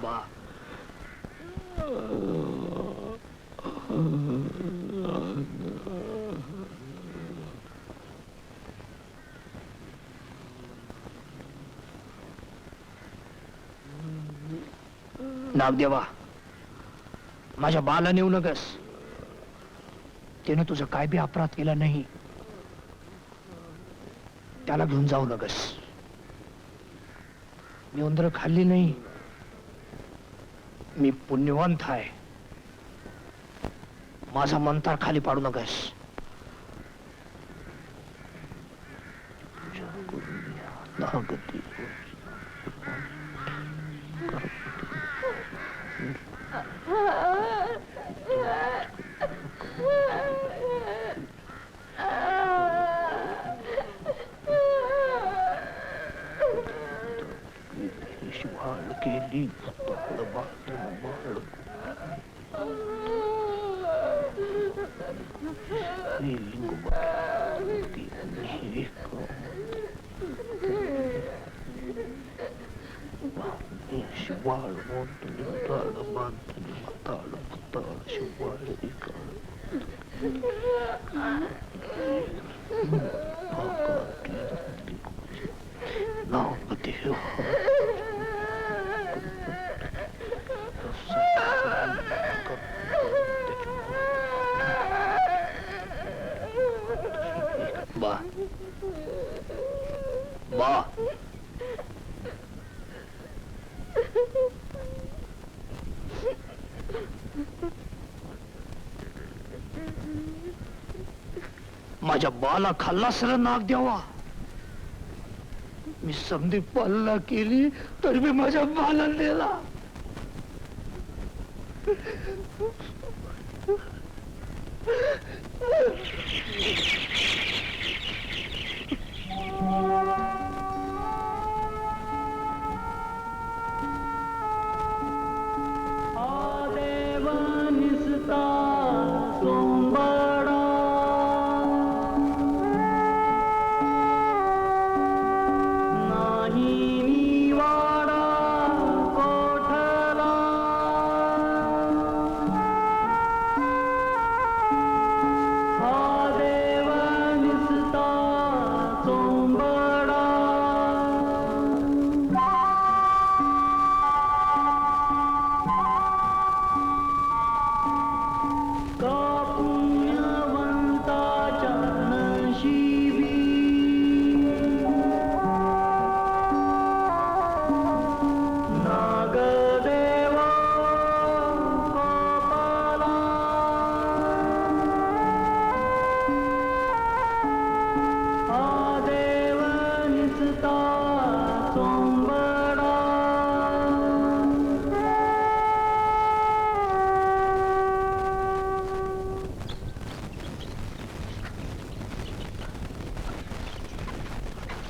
बा नागदेवा, माझ्या बाला नेऊ नगस. त्यानं तुझं काय बी अपराध केला नाही, त्याला घेऊन जाऊ नगस. मी उंदर खाल्ली नाही, मी पुण्यवंत आहे. माझा मंतार खाली पाडू नगस. केली शिवाळ बा बा माझ्या बाला खाल्ला सर नाग द्यावा. मी समधी पालना केली तर मी माझ्या बाला नेला.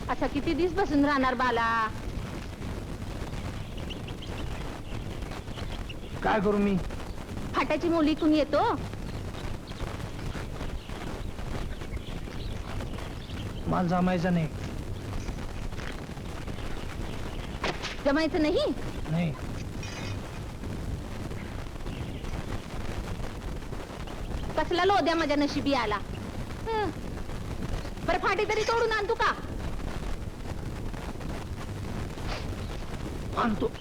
अच्छा, किती दिवस बसून राहणार बाला? काय करू मी? फाट्याची मुली इकून येतो. मला जमायचं नाही. जमायचं नाही? नाही. कसला लोद्या माझ्या नशिबी आला. बरं फाटी तरी तोडून आणतो का? आणतो.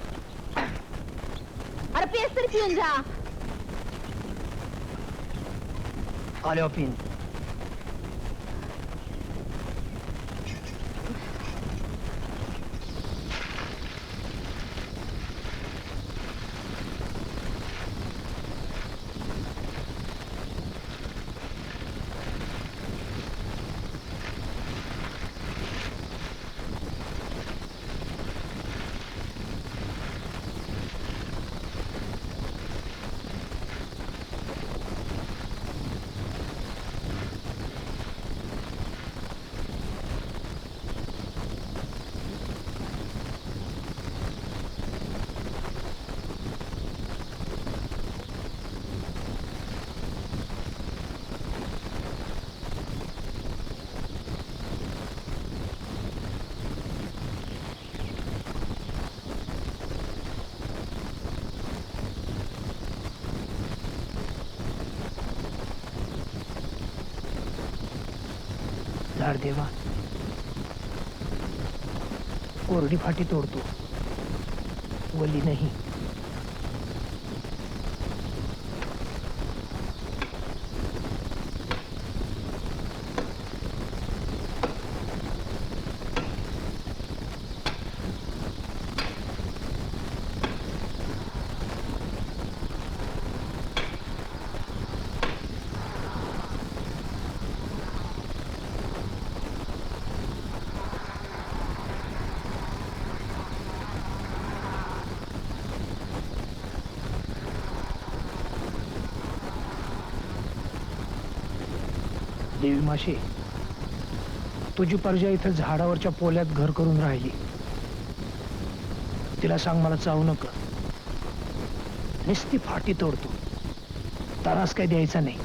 अरे पेस तरी पिऊन जा. आल्या पिन. झाड देवा, कोरडी फाटी तोडतो, वली नाही. देवी माशी, तुझी पर्जा इथं झाडावरच्या पोल्यात घर करून राहिली. तिला सांग मला चावू नका. नुसती फाटी तोडतो, त्रास काय द्यायचा नाही.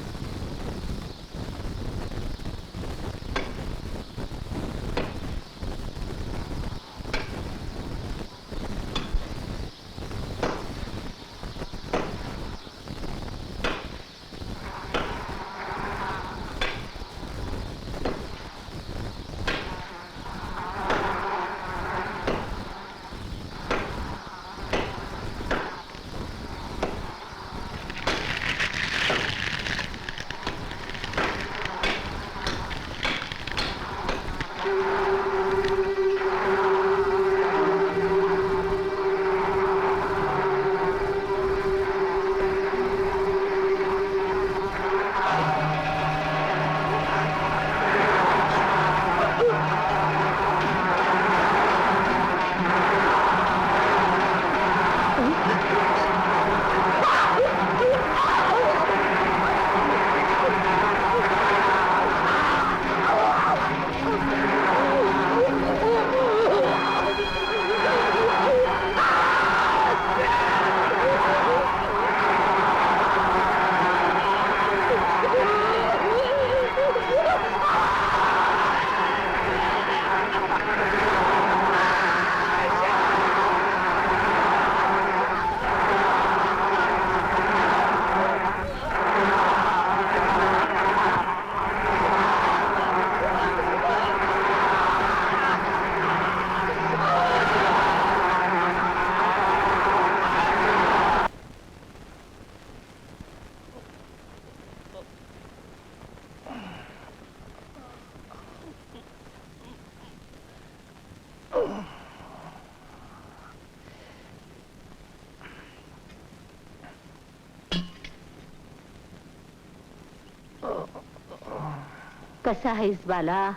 कसा आहेस बाला?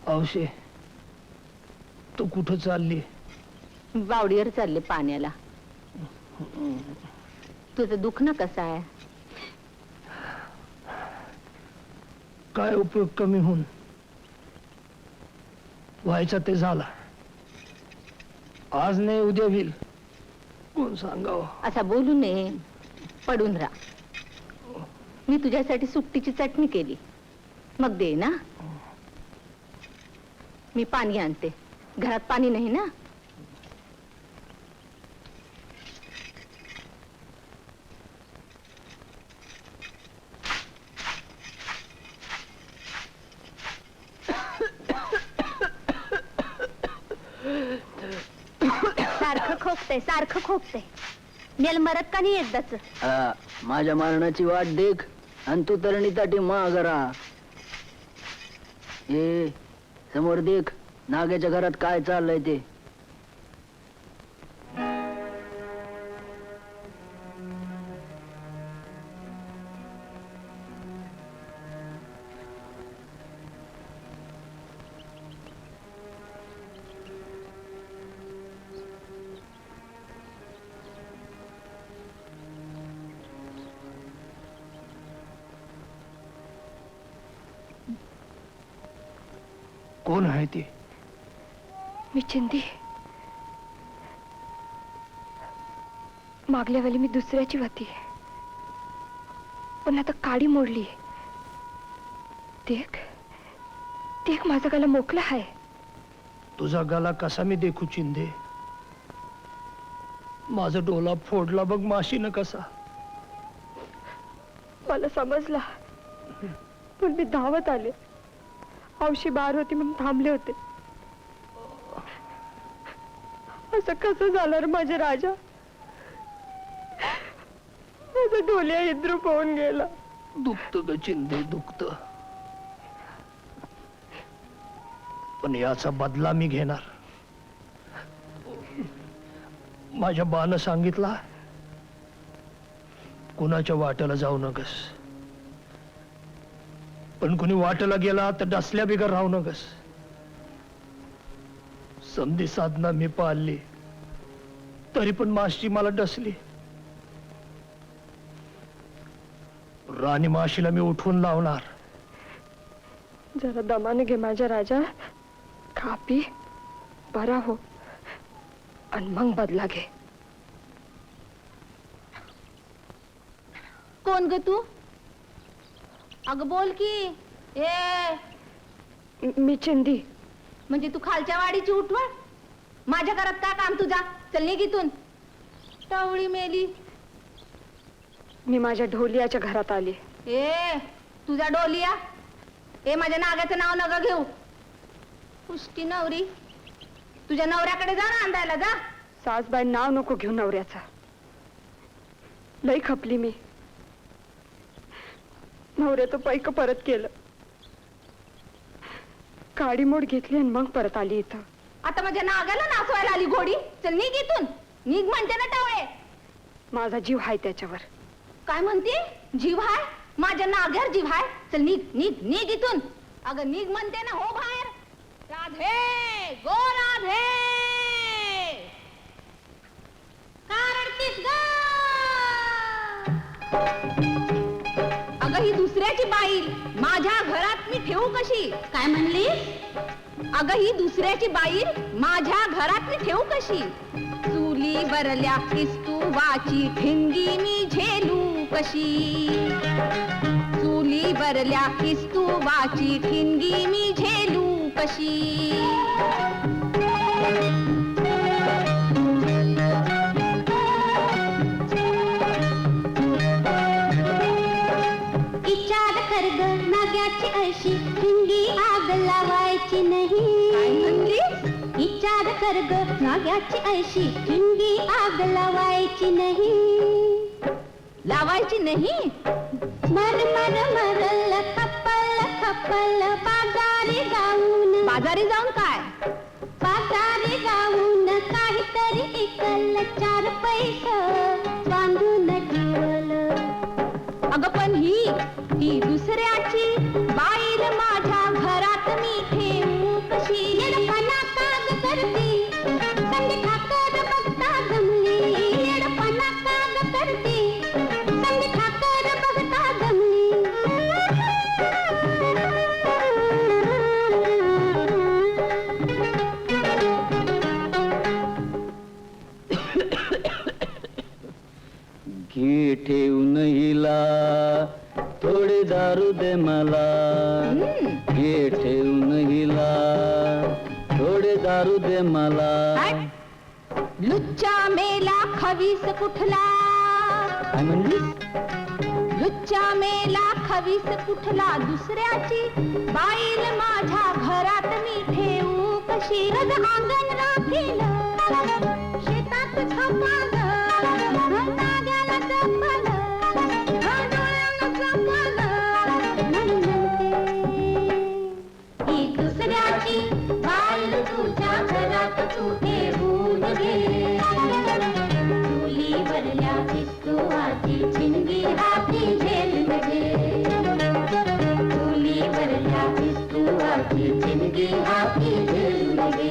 औषे, तू कुठं चालली? बावडीवर चालले पाण्याला. तुझं दुखणं कसं आहे? काय उपयोग कमी होऊन? व्हायचा ते झाला. आज नाही उद्या होईल. कोण सांगावं? असा बोलू नये. पडून राहा. मी तुझ्यासाठी सुकटीची चटणी केली. मग दे ना. मी पाणी आणते. घरात पाणी नाही ना? खोकते सारखं खोकते मेल मरत का नाही एकदाच हा, माझ्या मरणाची वाट देख आणि तू तरणीसाठी मागरा. ए समोर देख, नाग्याच्या घरात काय चाललंय ते. कोण आहे ती? मी चिंदी. मागल्या वेळी मी दुसऱ्याची होती, पण आता काडी मोडली. देख देख, माझा गला मोकला आहे. तुझा गला कसा मी देखू चिंदे? माझा डोला फोडला बघ माशीनं कसा. मला समजला, पण मी धावत आले. औशी बार होती म्हणून थांबले होते. असं कसं झालं रे माझे राजा? माझा डोल्या इद्रूप होऊन गेला. दुखत ग चिंदे, दुखत. पण याचा बदला मी घेणार. माझ्या बानं सांगितला, कुणाच्या वाट्याला जाऊ नकस, पण कुणी वाटेला गेला तर डसल्या बिगर राहू नकस. संधी साधना मी पाळली, तरी पण माशी मला डसली. राणी माशीला मी उठवून लावणार. जरा दमाने घे माझ्या राजा, खा पी बरा हो, आणि मग बदला घे. कोण ग तू? अगं बोल की. मी चिंदी. म्हणजे तू खालच्या वाडीची उठवण? माझ्या घरात का काम तुझा? चल निघ इथून. टावळी मेली. मी माझ्या ढोलियाच्या घरात आली. तुझा डोलिया? माझ्या नागाचं नाव नका घेऊ. पुष्टी नवरी. तुझ्या नवऱ्याकडे जा ना अंदायला जा. सासबाई नाव नको घेऊ नवऱ्याचा. लई खपली मी. नवऱ्याचं पैक परत केलं, काडी मोड घेतली आणि मग परत आली इथं. आता माझ्या नागाला नाचवायला आली घोडी. चल निघ इथून. निघ म्हणते ना टावळे. माझा जीव हाय त्याच्यावर. काय म्हणते? जीव हाय? माझ्या नाग्यावर जीव हाय? चल निघ निघ निघ इथून. अगं निघ म्हणते ना. हो बाहेर. राधे गो राधे. का रडतीस ग? अगं ही दुसऱ्याची बाईल माझ्या घरात मी ठेवू कशी? काय म्हणली? अगं ही दुसऱ्याची बाईल माझ्या घरात मी ठेवू कशी? चुली बरल्या किस्तुबाची ठिंगी मी झेलू कशी? चुली बरल्या किस्तुबाची ठिंगी मी झेलू कशी? विचार कर ग नाग्याची अशी ठिंगी आग लावायची नाही. काय म्हणली? विचार कर ग नाग्याची अशी ठिंगी आग लावायची नाही. लावायची नाही? मर मर मरल खपल खपल बाजारी जाऊन. बाजारी जाऊन काय? बाजारी जाऊन काहीतरी इकल, 4 पैसे बांधून ठेवलं. अगं पण ही दुसऱ्याची बाईल माझ्या घरात मी ठेवू कशी? येडपणा काग करती संधी ठाकर बघता जमली. येडपणा काग करती संधी ठाकर बघता जमली. घे ठेवून हिला, थोडी दारू दे मला. घे ठेवून हिला, थोडी दारू दे मला. लुच्चा मेला खवीस कुठला? काय म्हणली? लुच्चा मेला खवीस कुठला? दुसऱ्याची बाईल माझ्या घरात मी ठेवू कशी? अंगण राखील शेतात चपला नाग्याला चपला डोळ्याला चपला म्हणून म्हणते ही दुसऱ्याची बाईल तुझ्या घरात तू ठेवून घे चुलीवरल्या पिस्तुआची चिंगी हाती झेलून घे चुलीवरल्या पिस्तुआची चिंगी हाती झेलून घे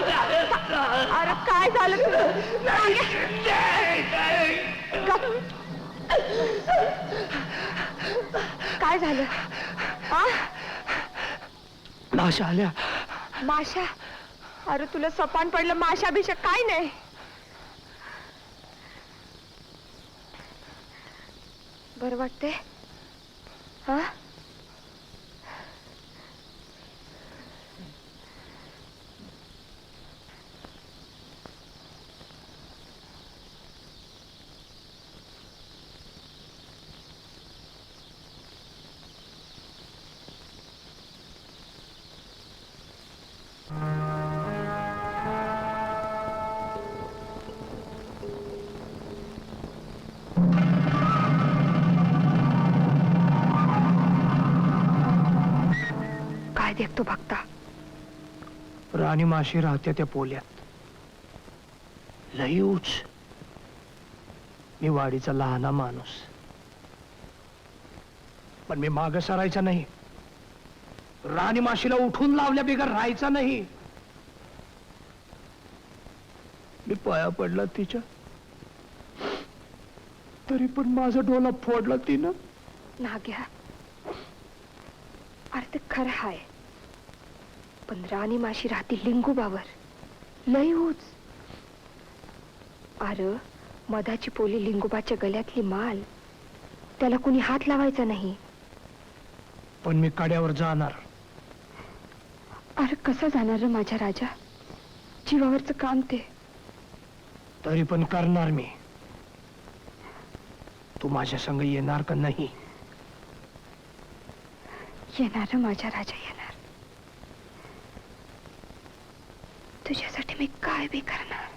अरे काय झालं काय झालं माशा आल्या माशा अरे तुला सपान पडलं माशा बिशा काय नाही बरं वाटते हा काय देखतो भक्ता राणी माशी राहते त्या पोल्यात लई उच मी वाडीचा लहाना माणूस पण मी माग सरायचा नाही राणी माशीला उठून लावल्या बिगर राहायचा नाही मी पाया पडला तिच्या तरी पण माझा डोला फोडला तिनं नाग्या अरे ते खरं हाय पण राणी माशी राहती लिंगोबावर लई उच अरे मधाची पोली लिंगोबाच्या गळ्यातली माल त्याला कुणी हात लावायचा नाही पण मी कड्यावर जाणार अरे कसा जाणार रे माझ्या राजा जीवावरचं काम ते तरी पण करणार मी तू माझ्या संग येणार का नाही येणार माझ्या राजा येणार तुझ्यासाठी मी काय बी करणार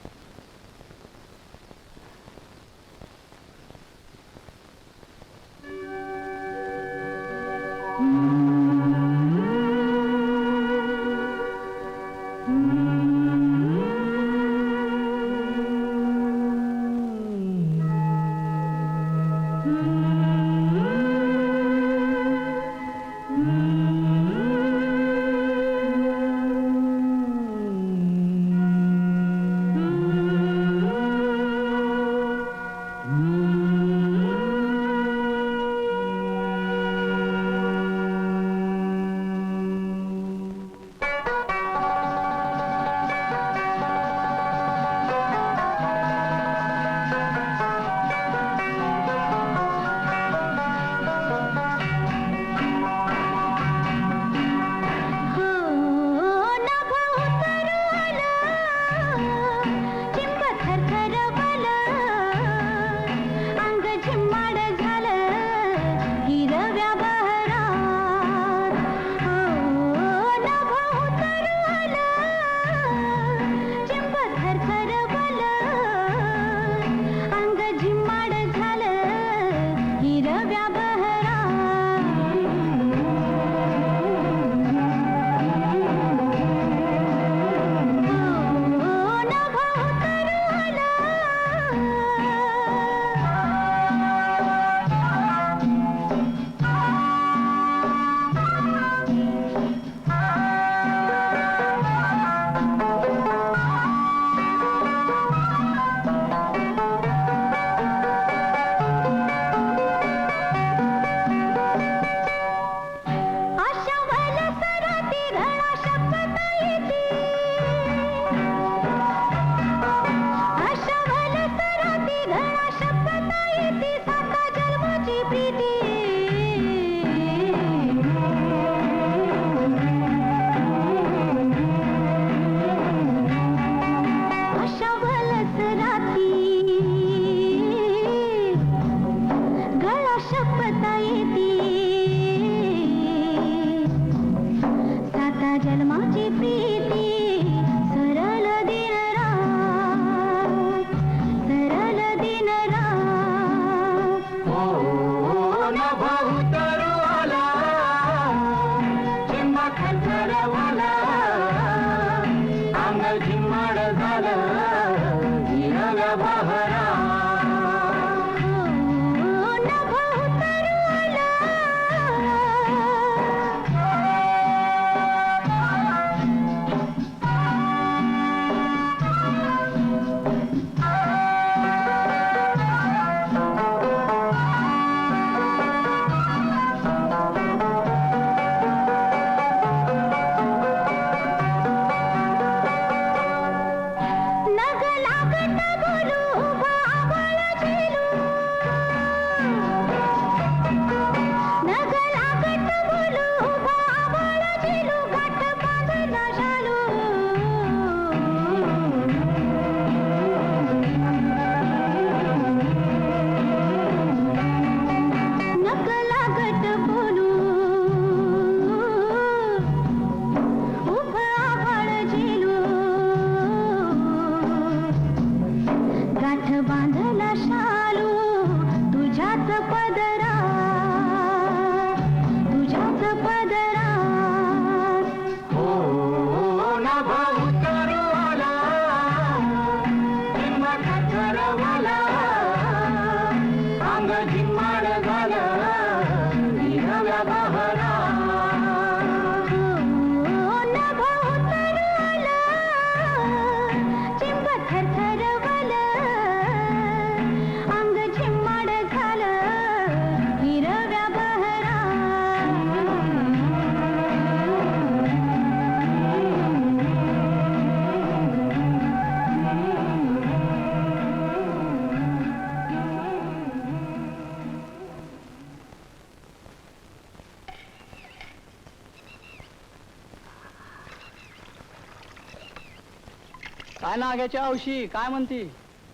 काय नाग्याची औशी काय म्हणती?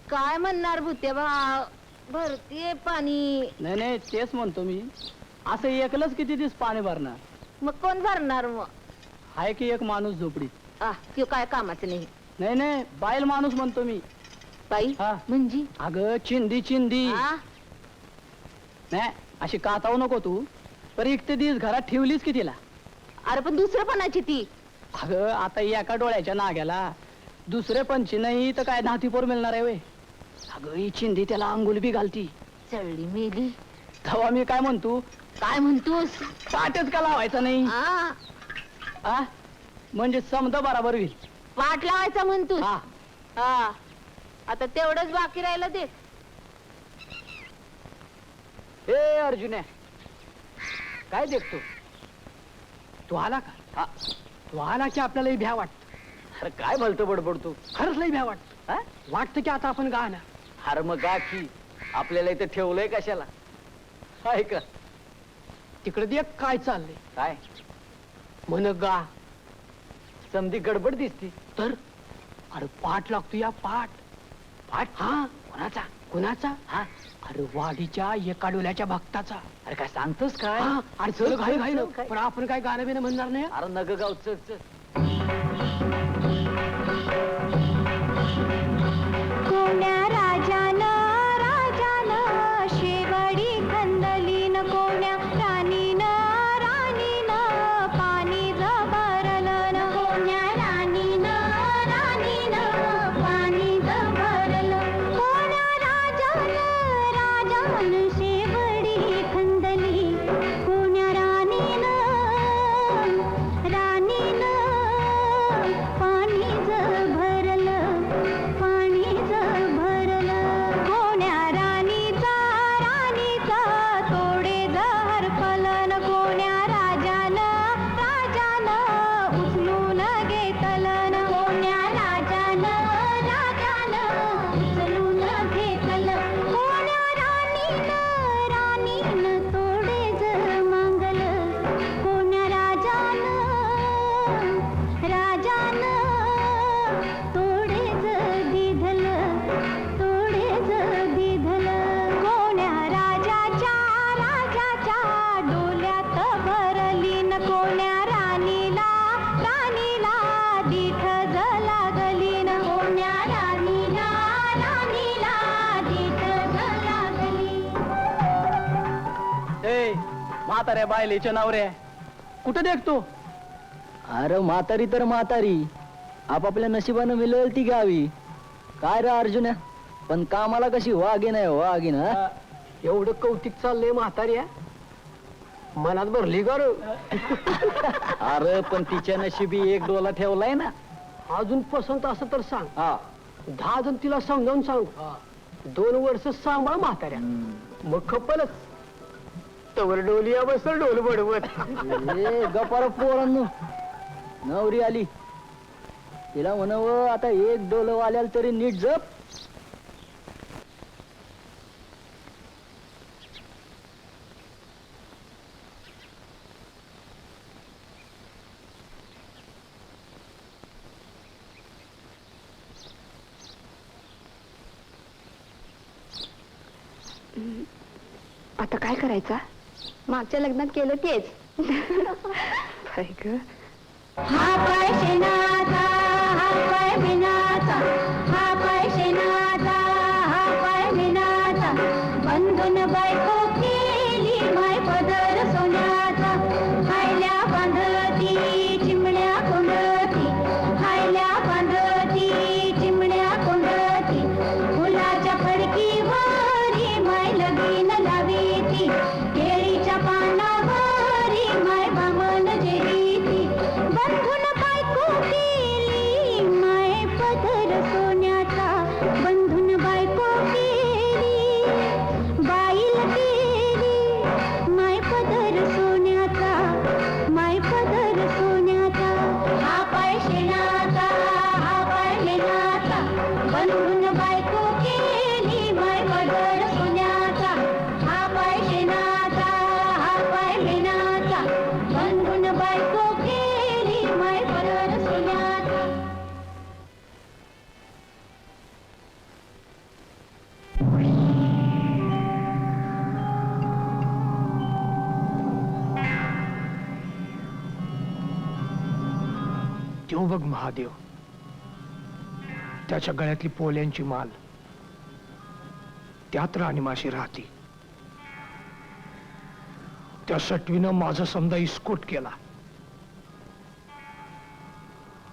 काय म्हणणार भूते भाव, भरतीये पाणी. नाही नाही तेच म्हणतो मी. असं एकलंच किती दिवस पाणी भरणार? मग कोण भरणार मग? आहे की एक माणूस झोपडी. त्यो काय कामाचं नाही. नाही नाही बाईल माणूस म्हणतो मी. बाई हा. म्हणजे अगं चिंदी चिंदी. आ? नाही अशी कातावू नको तू. पर एक ते दिवस घरात ठेवलीच की तिला. अरे पण दुसरं पणाची ती. अगं आता एका डोळ्याच्या नाग्याला दुसरे पंची नाही तर काय नातीपोर मिळणार आहे वे. अगं ही चिंदी त्याला अंगुल बी घालती. चळली मेली. तेव्हा मी काय म्हणतो, काय म्हणतोस? पाठच का लावायचा नाही? आ? आ? म्हणजे समजा बराबर होईल. पाठ लावायचा म्हणतोस? हा. हा. आता तेवढंच बाकी राहिलं ते. ए अर्जुन्या काय देखतो? तू आला का? हा. तू आला की आपल्यालाही भ्या वाटत. अरे काय भलतं बडबडतो? खरंच लई भ्या वाटत. हा? वाटतं की आता आपण गाणं. अरे मग गा की. आपल्याला इथं ठेवलंय कशाला? आहे का? तिकडे देख काय चाललंय. काय म्हण गा. समधी गडबड दिसती. तर अरे पाठ लागतो या पाठ. पाठ? हा. कोणाचा? कुणाचा? हा. अरे वाडीच्या एका डोल्याच्या भक्ताचा. अरे काय सांगतोस काय? हा. अरे चल घाई घाई चल, काय? पण आपण काय गाणं बिणं म्हणणार नाही. अरे नग गाव चल चल. कोण्या राजानं राजानं शेवडी खंदलीन कोण्या राणीनं राणीनं पाणी भरलं न कोण्या राणीनं राणीनं पाणी भरलं कोण्या राजानं राजानं शेवडी खंदली कोण्या राणीनं राणीनं पाणी भरलं पाणी भरलं कोण्या राणीचा राणीचा तोडे जहर फलन कोण्या राजानं राजानं उचलून घेतलं कोण्या राजानं राजानं उचलून घेतलं कोण्या राणीनं राणीनं तोडे ज मांगलं कोण्या राजानं राजानं तोडेच दिधलं तोडेच दिधलं कोण्या राजाच्या डोल्यात भरली न कोण्या राणीला राणीला दिठ लागली न कोण्या राणीला राणीला दिठ लागली. ए म्हाताऱ्या बायलेच्या नावरे कुठं देखतो? अरे म्हातारी तर म्हातारी आपापल्या नशिबानं मिळेल ती गावी. काय रे अर्जुन्या पण कामाला कशी वागीन आहे वागीन. हा? एवढं कौतिक चाललंय म्हाताऱ्या मनात भरली कर. अरे पण तिच्या नशिबी एक डोला ठेवलाय ना. अजून पसंत असं तर सांग. हा. 10 जण तिला समजावून सांग. 2 वर्ष सांभाळ म्हाताऱ्या मग खपलच. तवर डोलिया बसल डोल बडवत. ए गपार पोरांनो नवरी आली. तिला म्हणावं आता एक डोलं आल्याला तरी नीट जप. आता काय करायचा? मागच्या लग्नात केलं तेच. बाई गं. हा पाय शेणाचा हा पाय बिनाचा हा पाय शेणाचा हा पाय बिनाचा बंधून बायको केली माय पदर सोन्याचा खायल्या बांधती चिमण्या कोंडती खायल्या बांधती चिमण्या कोंडती फुलाच्या फडकीवरी माय लगीन लावीती केळीच्या पानावरी माय बामण जेरीती बंधून बायको केली माय पदर सोन्या तो बघ महादेव, त्याच्या गळ्यातली पोल्यांची माल, त्यात राणीमाशी राहते. त्या सटवीनं माझा समजा इस्कोट केला.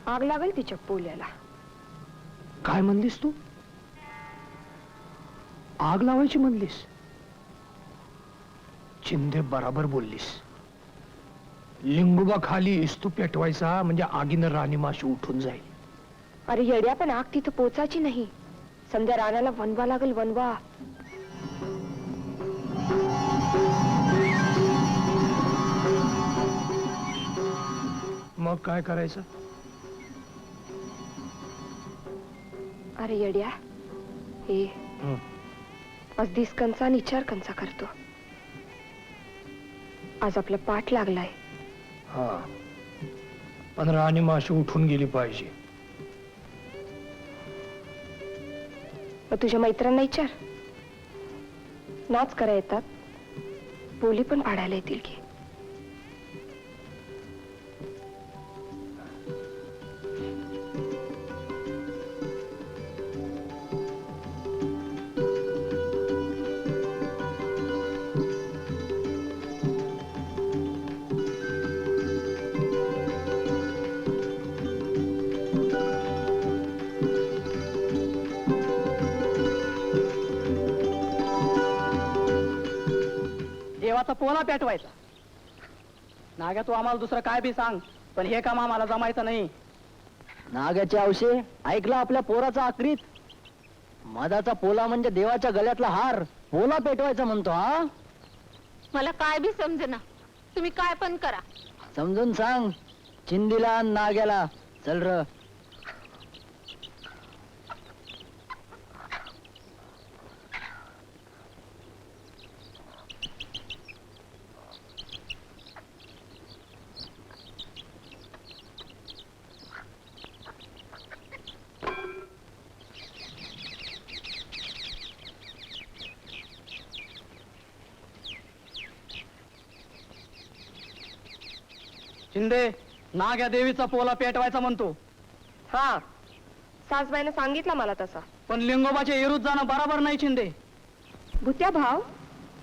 आग लागेल तिच्या पोल्याला. काय म्हणलीस तू? आग लावायची म्हणलीस? चिंदे बराबर बोललीस. लिंगोबा खाली इस्तू पेटवायचा म्हणजे आगीनं राणीमाशी उठून जाईल. अरे येड्या, पण आग तिथं पोचायची नाही. समजा राणाला वनवा लागेल, वनवा. मग काय करायचं? अरे येड्या, हे आज दिस कंचा आणि चार कंचा करतो. आज आपला पाठ लागलाय. हा, पण राणीमाशी उठून गेली पाहिजे. मग तुझ्या मैत्रांना विचार, नाच करा येतात, बोली पण पाडायला येतील की. देवाचा पोला पेटवायचा. नाग्या, तू आम्हाला दुसरं काय बी सांग, पण हे काम आम्हाला जमायचं नाही. नाग्याचे औषे ऐकला आपल्या पोराचा आक्रीत. मधाचा पोला म्हणजे देवाच्या गळ्यातला हार. पोला पेटवायचा म्हणतो. हा, मला काय बी समजेना. तुम्ही काय पण करा. समजून सांग चिंदीला आणि नाग्याला. चल र. शिंदे, नाग्या देवीचा पोला पेटवायचा म्हणतो. हा, सासबाईने सांगितलं मला तसा. पण लिंगोबाच्या विरुद्ध जाणं बरोबर नाही. शिंदे, भुत्या भाव,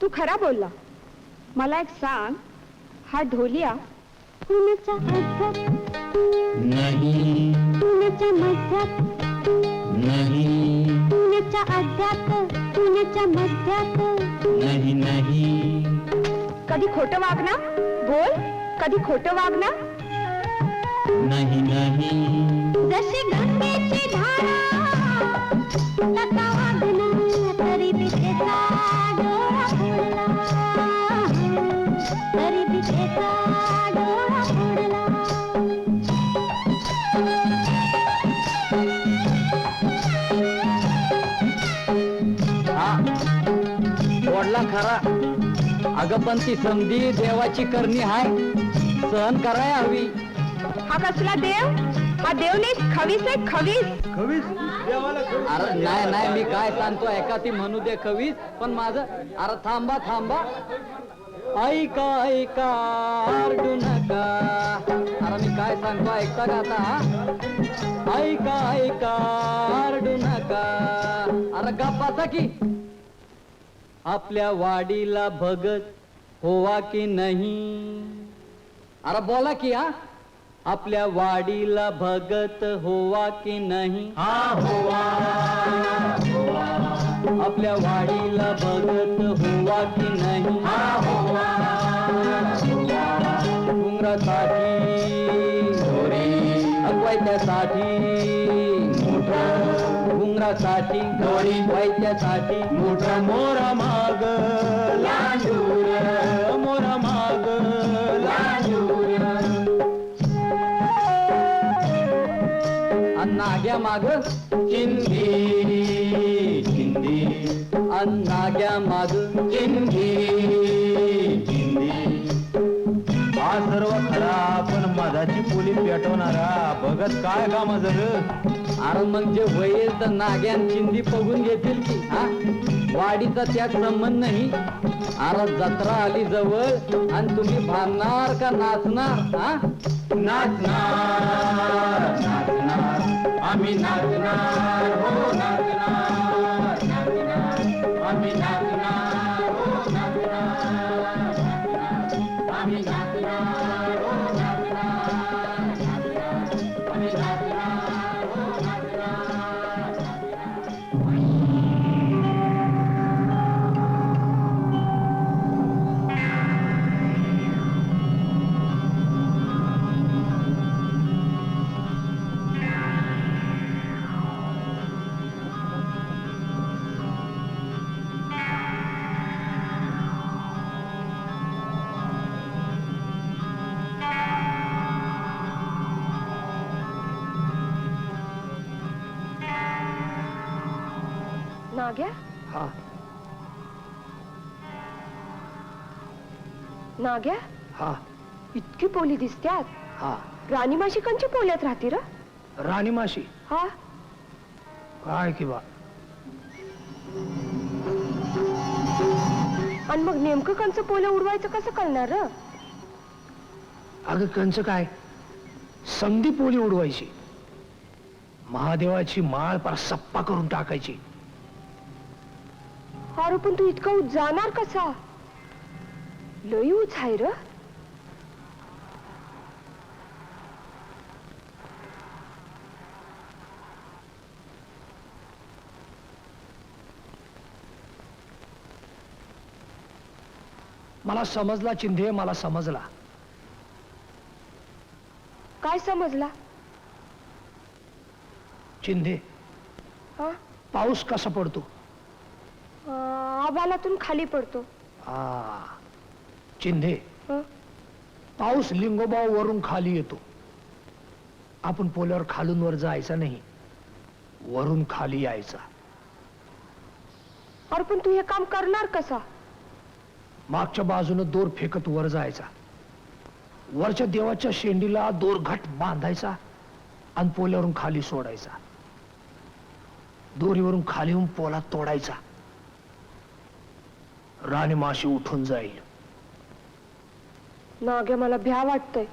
तू खरा बोलला. मला एक सांग, हा ढोलिया कुणाच्या अध्यात नहीं कुणाच्या मध्यात नहीं कुणाच्या अध्यात कुणाच्या मध्यात नहीं नहीं कधी खोटं वागना बोल, कधी खोटं वागना. नहीं नहीं जशी गंगेची धारा तसा वागणं तरी बितेचा डोळा फोडला, तरी बितेचा डोळा फोडला. हा ओढला खरा. अगं पण ती संधी देवाची करणी हाय, सहन कराय हवी. हा कसला देव? हा देव नाही, खवीस आहे, खवीस. अरे नाही नाही, मी काय सांगतो ऐका. ती म्हणू दे खवीस, पण माझं. अरे थांबा थांबा, ऐका ऐका, आरडू नका. अरे मी काय सांगतो ऐकता का आता? ऐका ऐका, आरडू नका. अरे गप्पाचा की. आपल्या वाडीला भगत होवा की नाही? अरे बोला की. हा, आपल्या वाडीला भगत होवा की नाही? आपल्या वाडीला भगत होवा की नाही? डोंगरासाठी वैद्यासाठी डोंगरासाठी वैद्यासाठी मोठा मोरा माग लांडूर, मोरा माग लांडूर. नाग्या माग चिंदी चिंदी नाग्या माग चिंदी चिंदी. हा सर्व खरा, पण मधाची पोली पेटवणारा भगत काय काम जर. अरे मग जे वय तर नाग्यान चिंदी बघून घेतील की हा वाडीचा त्यात संबंध नाही. अरे जत्रा आली जवळ आणि तुम्ही भांडणार का नाचणार? हा नाचणार नाचणार आम्ही नाचणार हो नाचणार नाचणार आम्ही नाचणार हो नाचणार नाचणार आम्ही नाचणार हो नाचणार नाचणार आम्ही नाचणार हो नाचणार. नाग्या हा नाग्या हा इतकी पोली दिसत्यात. हा राणी माशी कंची पोल्यात राहती र? राणी माशी हा काय किंवा आणि मग नेमकं कंच पोलं उडवायचं कसं कळणार र? अगं कंच काय समधी पोली उडवायची. महादेवाची माळ पार सप्पा करून टाकायची. अरे पण तू इतका उच जाणार कसा? लई उच आहे र. मला समजला चिंधे, मला समजला. काय समजला? चिंधे हा पाऊस कसा पडतो? आभालातून खाली पडतो. चिंधे हं? पाऊस लिंगोबाव वरून खाली येतो. आपण पोल्यावर खालून वर जायचा नाही, वरून खाली यायचा. अरे पण तू हे काम करणार कसा? मागच्या बाजूनं दोर फेकत वर जायचा. वरच्या देवाच्या शेंडीला दोर घट बांधायचा आणि पोल्यावरून खाली सोडायचा. दोरीवरून खाली येऊन पोला तोडायचा. राणी माशी उठून जाईल. नाग्या मला भ्या वाटतंय.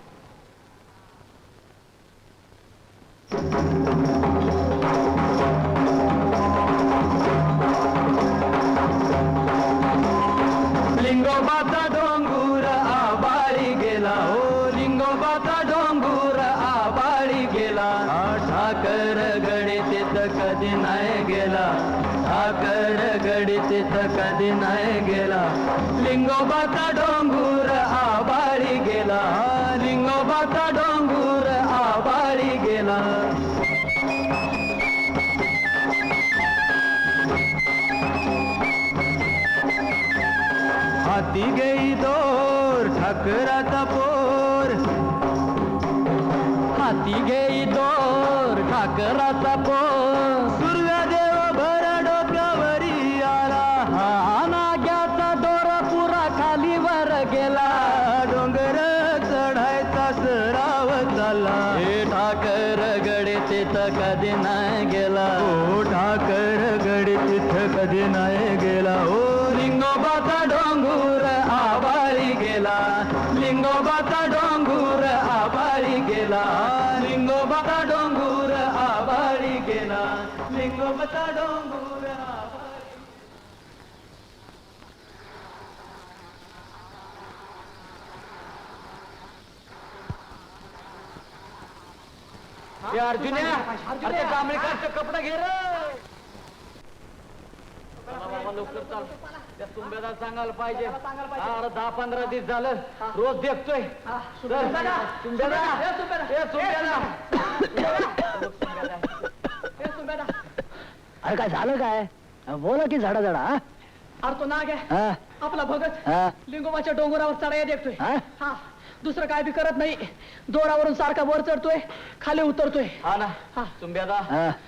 लिंगोबाचा डोंगूर आबाळी गेला हो लिंगोबाचा डोंगूर आबाळी गेला. ठाकर गडी तिथं कधी नाही गेला. ठाकर गडी तिथं कधी नाही गेला. लिंगोबाचा डोंगूर आबाळी गेला. लिंगोबाचा डोंगूर आबाळी गेला. हाती गेई दोर ठाकराचा पोर. हाती गेई दोर ठाकराचा पोर. सूर्यदेव भर डोक्यावरी आला. हा नाग्याचा दोरा पुरा खाली वर गेला. डोंगर चढायचा सराव चालला. हे ठाकर गडी तिथं कधी नाही गेला. हो ठाकर गडी तिथं कधी नाही गेला. हो लिंगोबाचा डोंगूर आबाळी गेला. लिंगोबाचा डोंगूर आबाळी गेला. लिंगोबाचा डोंगूर आबाळी गेला. लिंगोबाचा डोंगूर आबाळी. अर्जुन्या अरे जांभळीकरचे कपडे घे रे. लवकर चाल. त्या तुंब्याला सांगायला पाहिजे. अरे 10-15 दिवस झालं रोज देखतोय. अरे काय झालं काय? बोला की झाडा झाडा. अरे तो नाग आहे आपला भगत लिंगोबाच्या डोंगरावर चढाया देखतोय. हा दुसरं काय बी करत नाही. दोरावरून सारखा वर चढतोय खाली उतरतोय. हा ना तुंब्यादा.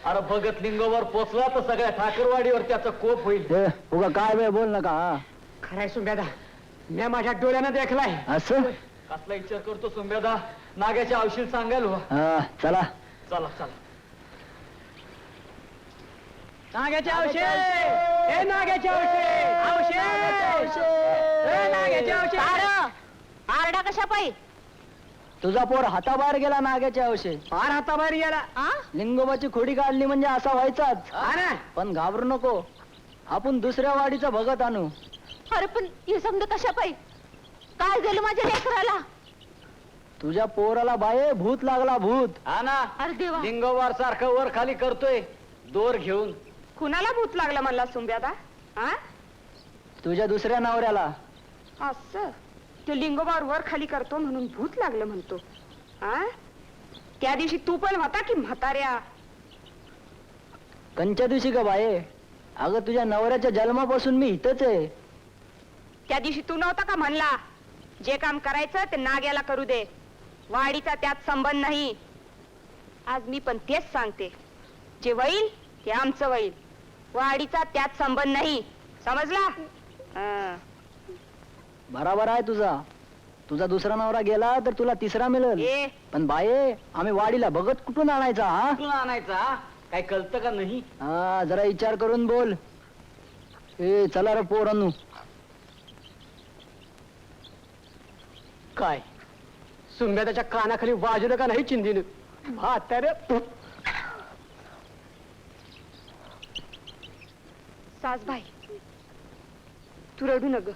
अरे भगत लिंगोवर पोचला तर सगळ्या ठाकरवाडीवर त्याचा कोप होईल. उगा काय वेळ बोल नका. खराय सुंब्यादा, मी माझ्या डोळ्यानं देखलाय. असं कसला विचार करतो सुंब्यादा? नाग्याच्या औषध सांगायला. चला चला चला. नाग्याचे औषध ए नाग्याचे औषध ए नाग्याचे औषध. आरडा कशा पायी तुझा पोर हाताबाहेर गेला नाग्याचे औषध. फार हाताबाहेर गेला. लिंगोबाची खोडी काढली म्हणजे असा व्हायचाच. हा ना. पण घाबरू नको, आपण दुसऱ्या वाडीचा भगत आणू. अरे पण हे समजा कशा पायी काय झालं माझ्या लेकराला तुझ्या पोराला बाये भूत लागला भूत. हा ना. अरे देवा लिंगोबार सारखं वर खाली करतोय दोर घेऊन. कुणाला भूत लागला म्हणला सुंब्यादा हा तुझ्या दुसऱ्या नवऱ्याला. असं तो लिंगोबावर वर खाली करतो म्हणून भूत लागलं म्हणतो हा त्या दिवशी तू पण होता की म्हाताऱ्या कंच्या दिवशी का बाये? अगं तुझ्या नवऱ्याच्या जन्मापासून मी इथंच आहे. त्या दिवशी तू नव्हता का म्हणला जे काम करायचं ते नाग्याला करू दे, वाडीचा त्यात संबंध नाही. आज मी पण तेच सांगते, जे वैल ते आमचं वैल, वाडीचा त्यात संबंध नाही, समजला? बराबर आहे तुझा दुसरा नवरा गेला तर तुला तिसरा मिळेल. ए पण बाये आम्ही वाडीला भगत कुठून आणायचा? हा कुठून आणायचा? काय कळतं का नाही? हा जरा विचार करून बोल. ए चला रे पोरांनो. काय सुंब्या त्याच्या कानाखाली वाजलं का नाही चिंधीनं? म्हातारे सासबाई तू रडू नग,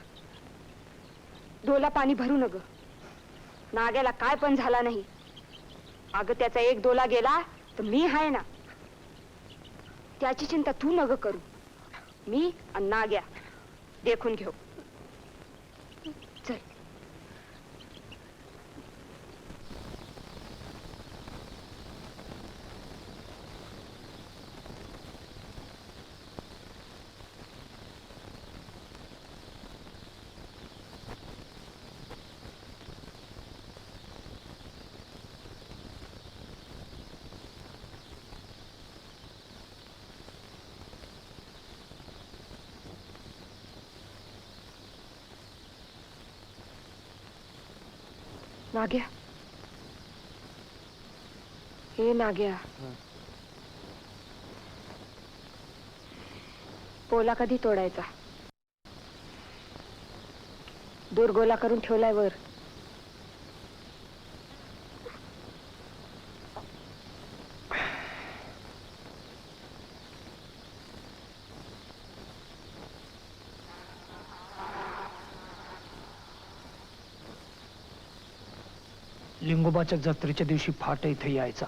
डोला पाणी भरू नग. नाग्याला काय पण झाला नाही. अगं त्याचा एक डोला गेला तर मी आहे ना, त्याची चिंता तू नग करू. मी आणि नाग्या देखून घेऊ. चल नाग्या, हे नाग्या, पोला कधी तोडायचा? दूर गोला करून ठेवलाय वर. लिंगोबाच्या जत्रेच्या दिवशी फाट इथे यायचा.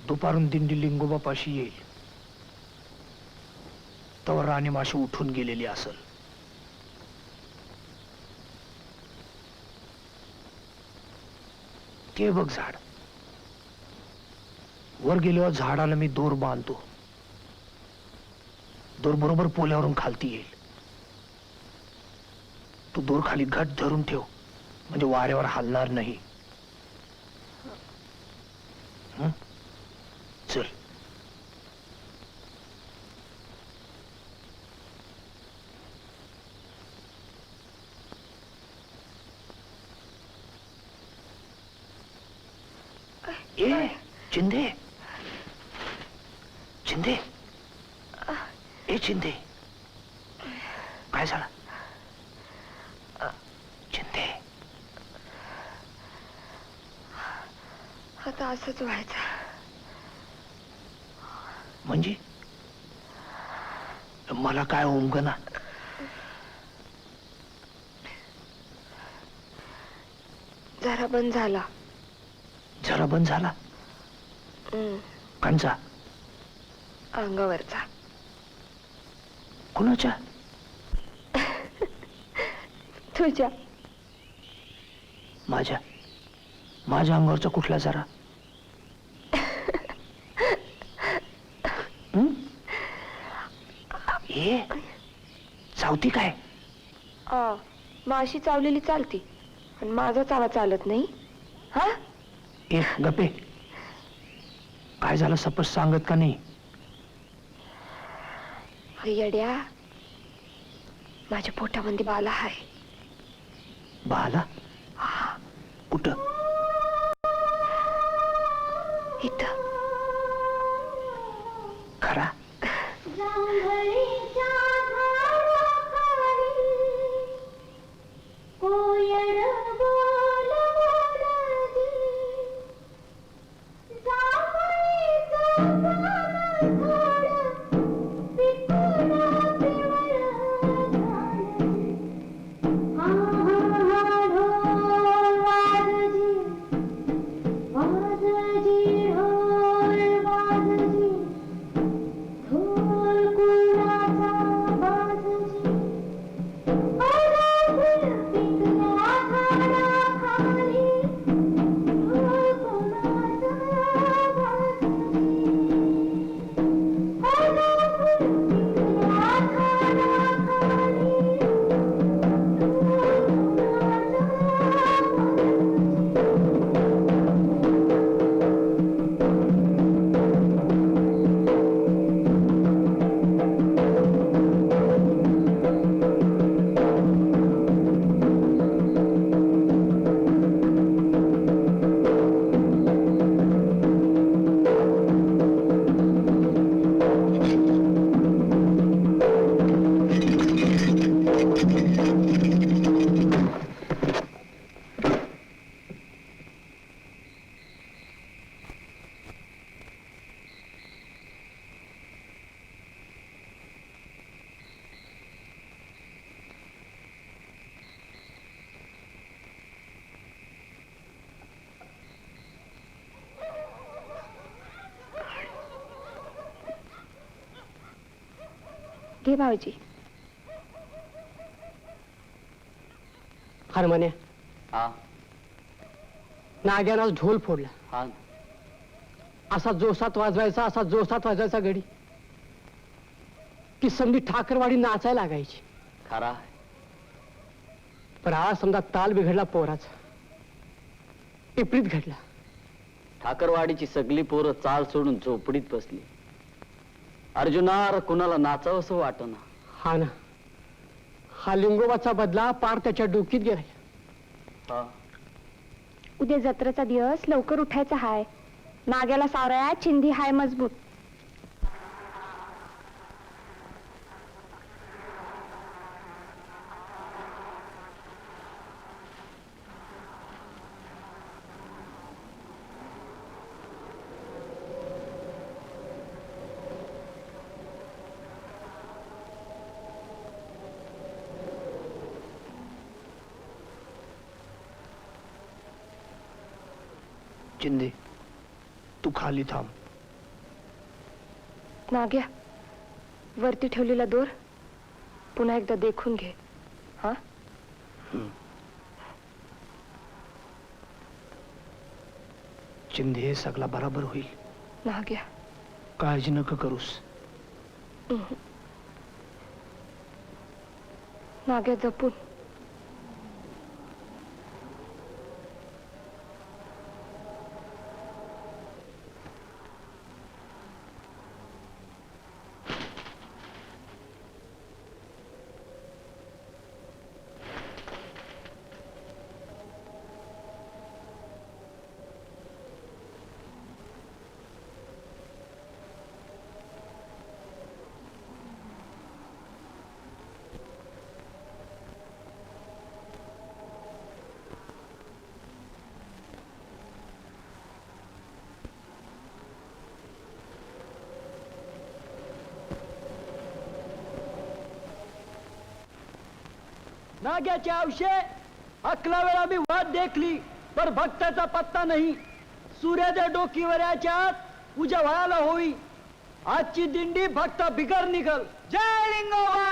दुपारून दिंडी लिंगोबापाशी येईल तवर राणी माशी उठून गेलेली असल. ते बघ झाड. वर गेल्यावर झाडाला मी दोर बांधतो. दोर बरोबर पोल्यावरून खालती येईल. तू दोर खाली घट धरून ठेव, म्हणजे वाऱ्यावर हलणार नाही. हं? चल. ए चिंदे, चिंदे, ए चिंदे, काय झालं? चिंदे, आता असंच व्हायचं म्हणजे मला काय उमगना. जरा बंद झाला. जरा बंद झाला? कांचा? अंगावरचा. कुणाच्या? तुझ्या. माझ्या अंगावरचा कुठला जरा? ए चावती काय? माशी चावलेली चालती, पण माझा चावा चालत नाही. हा ए गप्पे, काय झालं सपस सांगत का नाही? येड्या, माझ्या पोटामध्ये बाला आहे. बाला? कुठं? इथं. खरा जांभळीच्या झाडाखाली कोयल बोलवली. जांभळीचं पान झाड पिकून पिवळं झालं. हा हा हा ढोल वाजजी, वाजजी ढोल वाजजी. ढोल कुणाचा बाजजी, अरे पिकल्या झाडाखाली. ढोल कुणाचा बाजजी, अरे पिकल्या झाडाखाली. घे भाऊजी. हरमने हा नाग्यानं ढोल फोडला. हा असा जोसात वाजवायचा गडी की समधी ठाकरवाडी नाचायला लागायची. खरा पण आज समजा ताल बिघडला पोराचा, टिपरीत घडला. ठाकरवाडीची सगळी पोरं चाल सोडून झोपडीत बसली. अर्जुनार कुणाला नाचावंसं वाटना. हा ना, हा लिंगोबाचा बदला पार त्याच्या डोकीत गेला. हा उद्या जत्रेचा दिवस, लवकर उठायचा हाय. नाग्याला सावराया चिंधी हाय मजबूत. चिंदे, तू खाली थांब. नाग्या, वरती ठेवलेला दोर पुन्हा एकदा देखून घे. हा चिंदे, सगळा बरोबर होईल. नाग्या, काळजी नका करूस. नाग्या जपून. नाग्याचे आवशे 11 वेळा मी वाट देखली, पर भक्ताचा पत्ता नाही. सूर्याच्या डोकीवर याच्यात उजा व्हायला होई. आजची दिंडी भक्त बिगर निघल. जय लिंगोबा.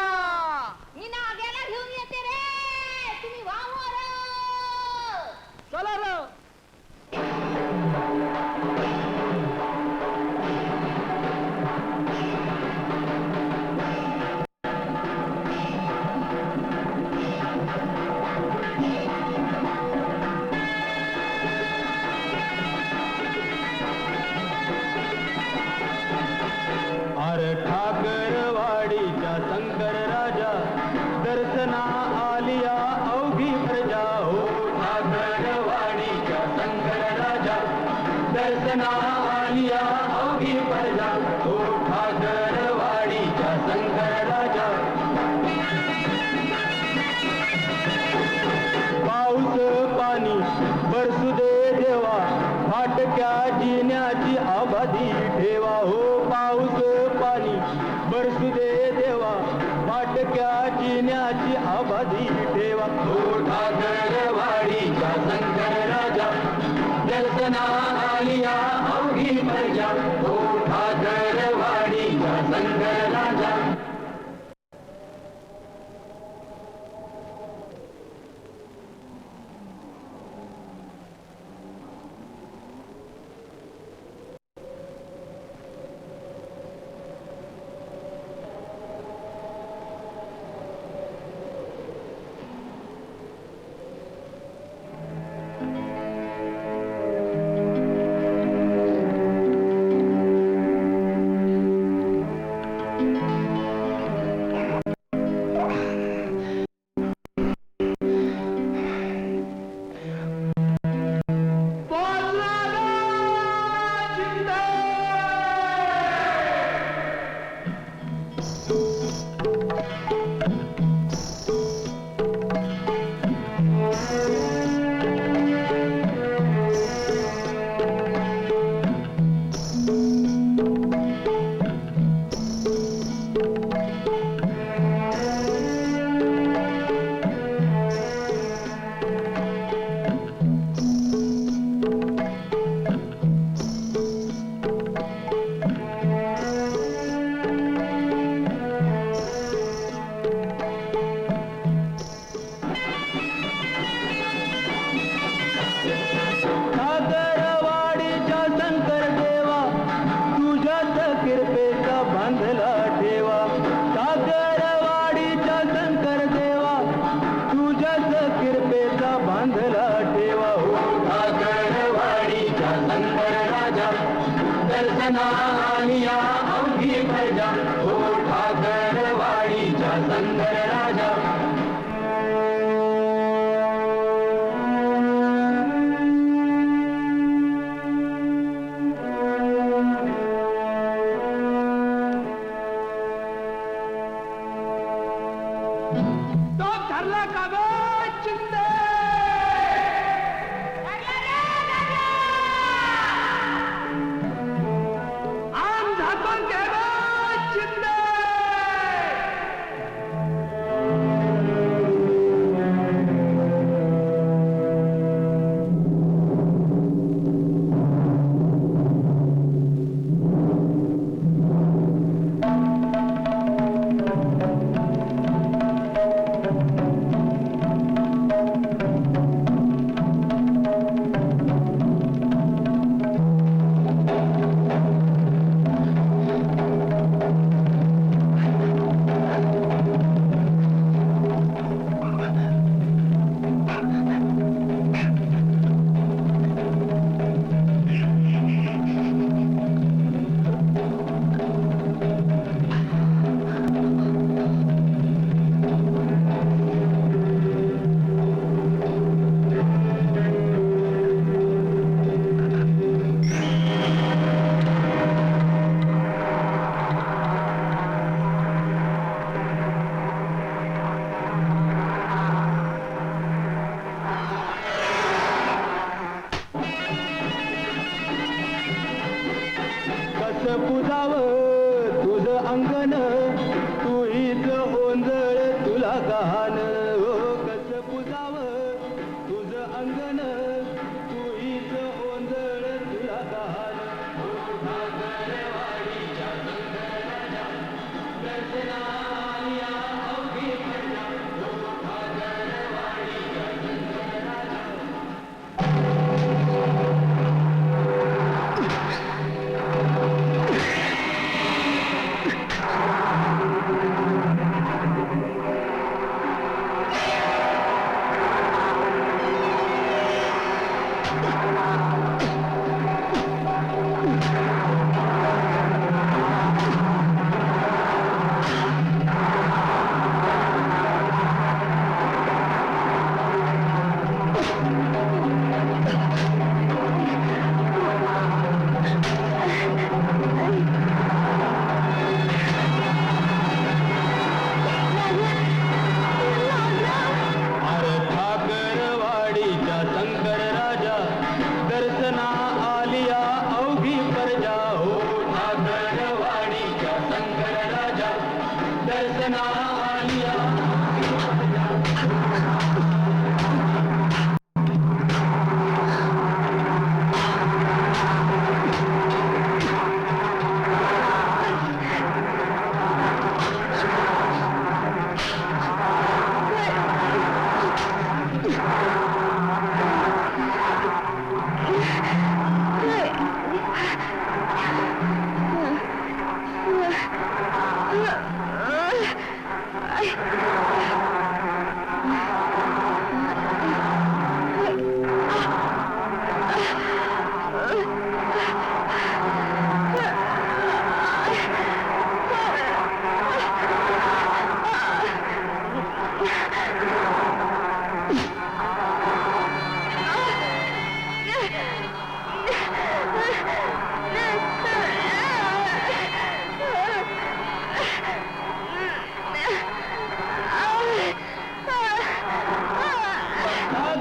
मी नाग्याला घेऊन येते रे, तुम्ही वावर. चला र. अरे ठाकरवाडीच्या शंकर राजा दर्शना आलिया अवघी प्रजा हो. ठाकरवाडीच्या फाटक्या जिन्याची आबादी ठेवा हो पाऊस पाणी बरसू दे देवा फाटक्या जिन्याची आबादी ठेवा हो ठाकरवाडीच्या शंकर राजा दर्शना आलिया अवघी प्रजा हो ठाकरवाडीच्या शंकर राजा.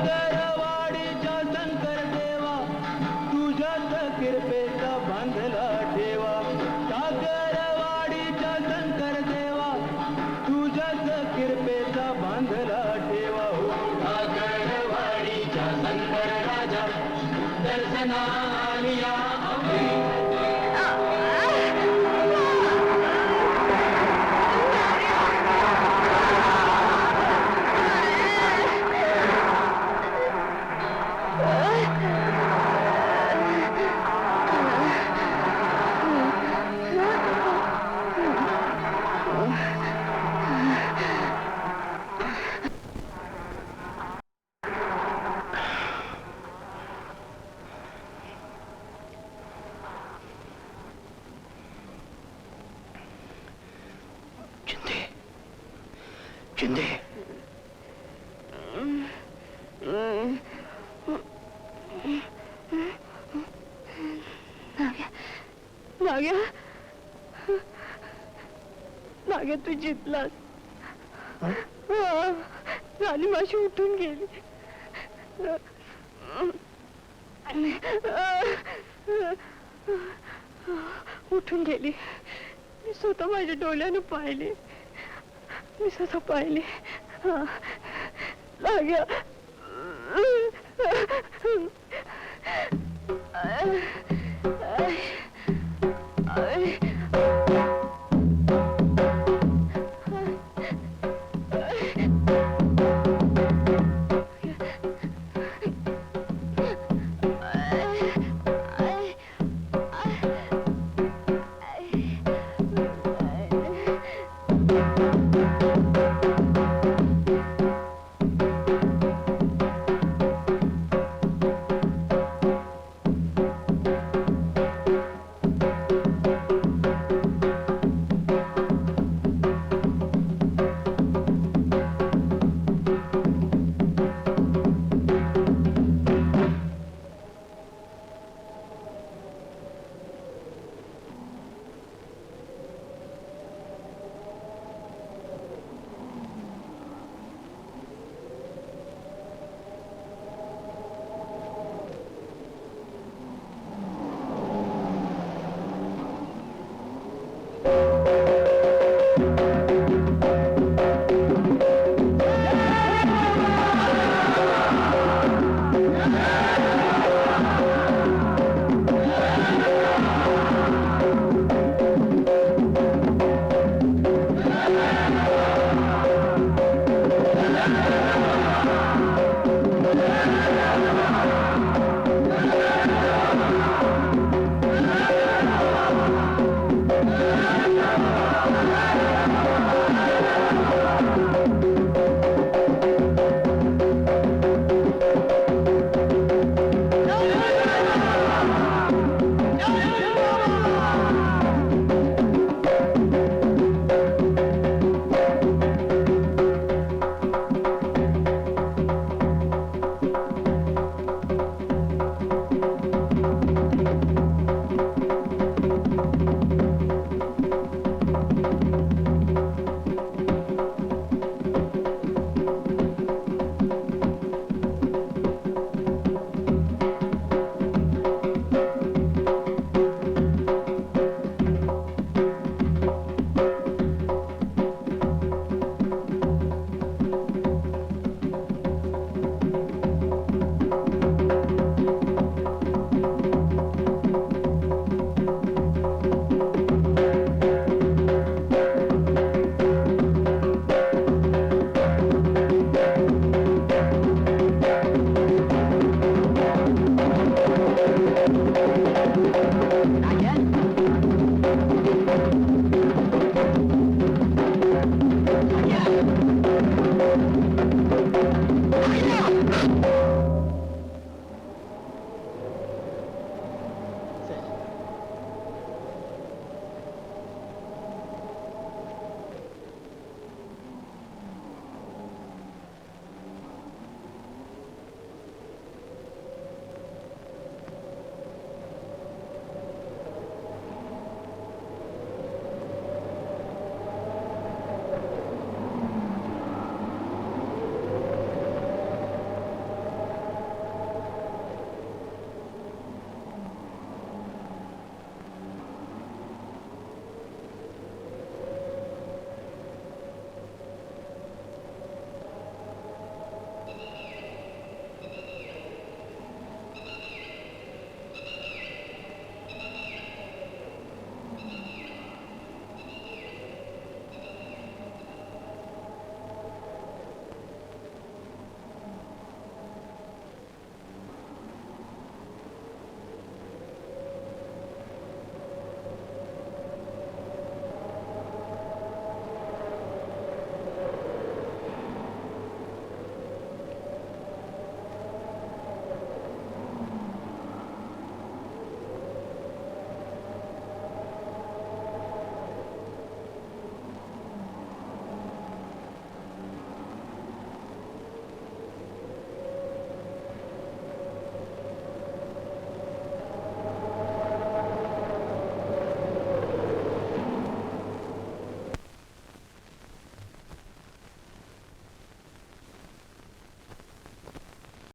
सागरवाडीच्या शंकर देवा तुझ्याच कृपेचा बांधला ठेवा सागरवाडीच्या शंकर देवा तुझ्याच कृपेचा बांधला ठेवा हो सागरवाडीच्या शंकर राजा दर्शनाला या चिंदे नाग्या नाग्या तू जितलास राणी माशी उठून गेली उठून गेली मी स्वतः माझ्या डोळ्यानं पाहिले मी स्वतः पाहिले नाग्या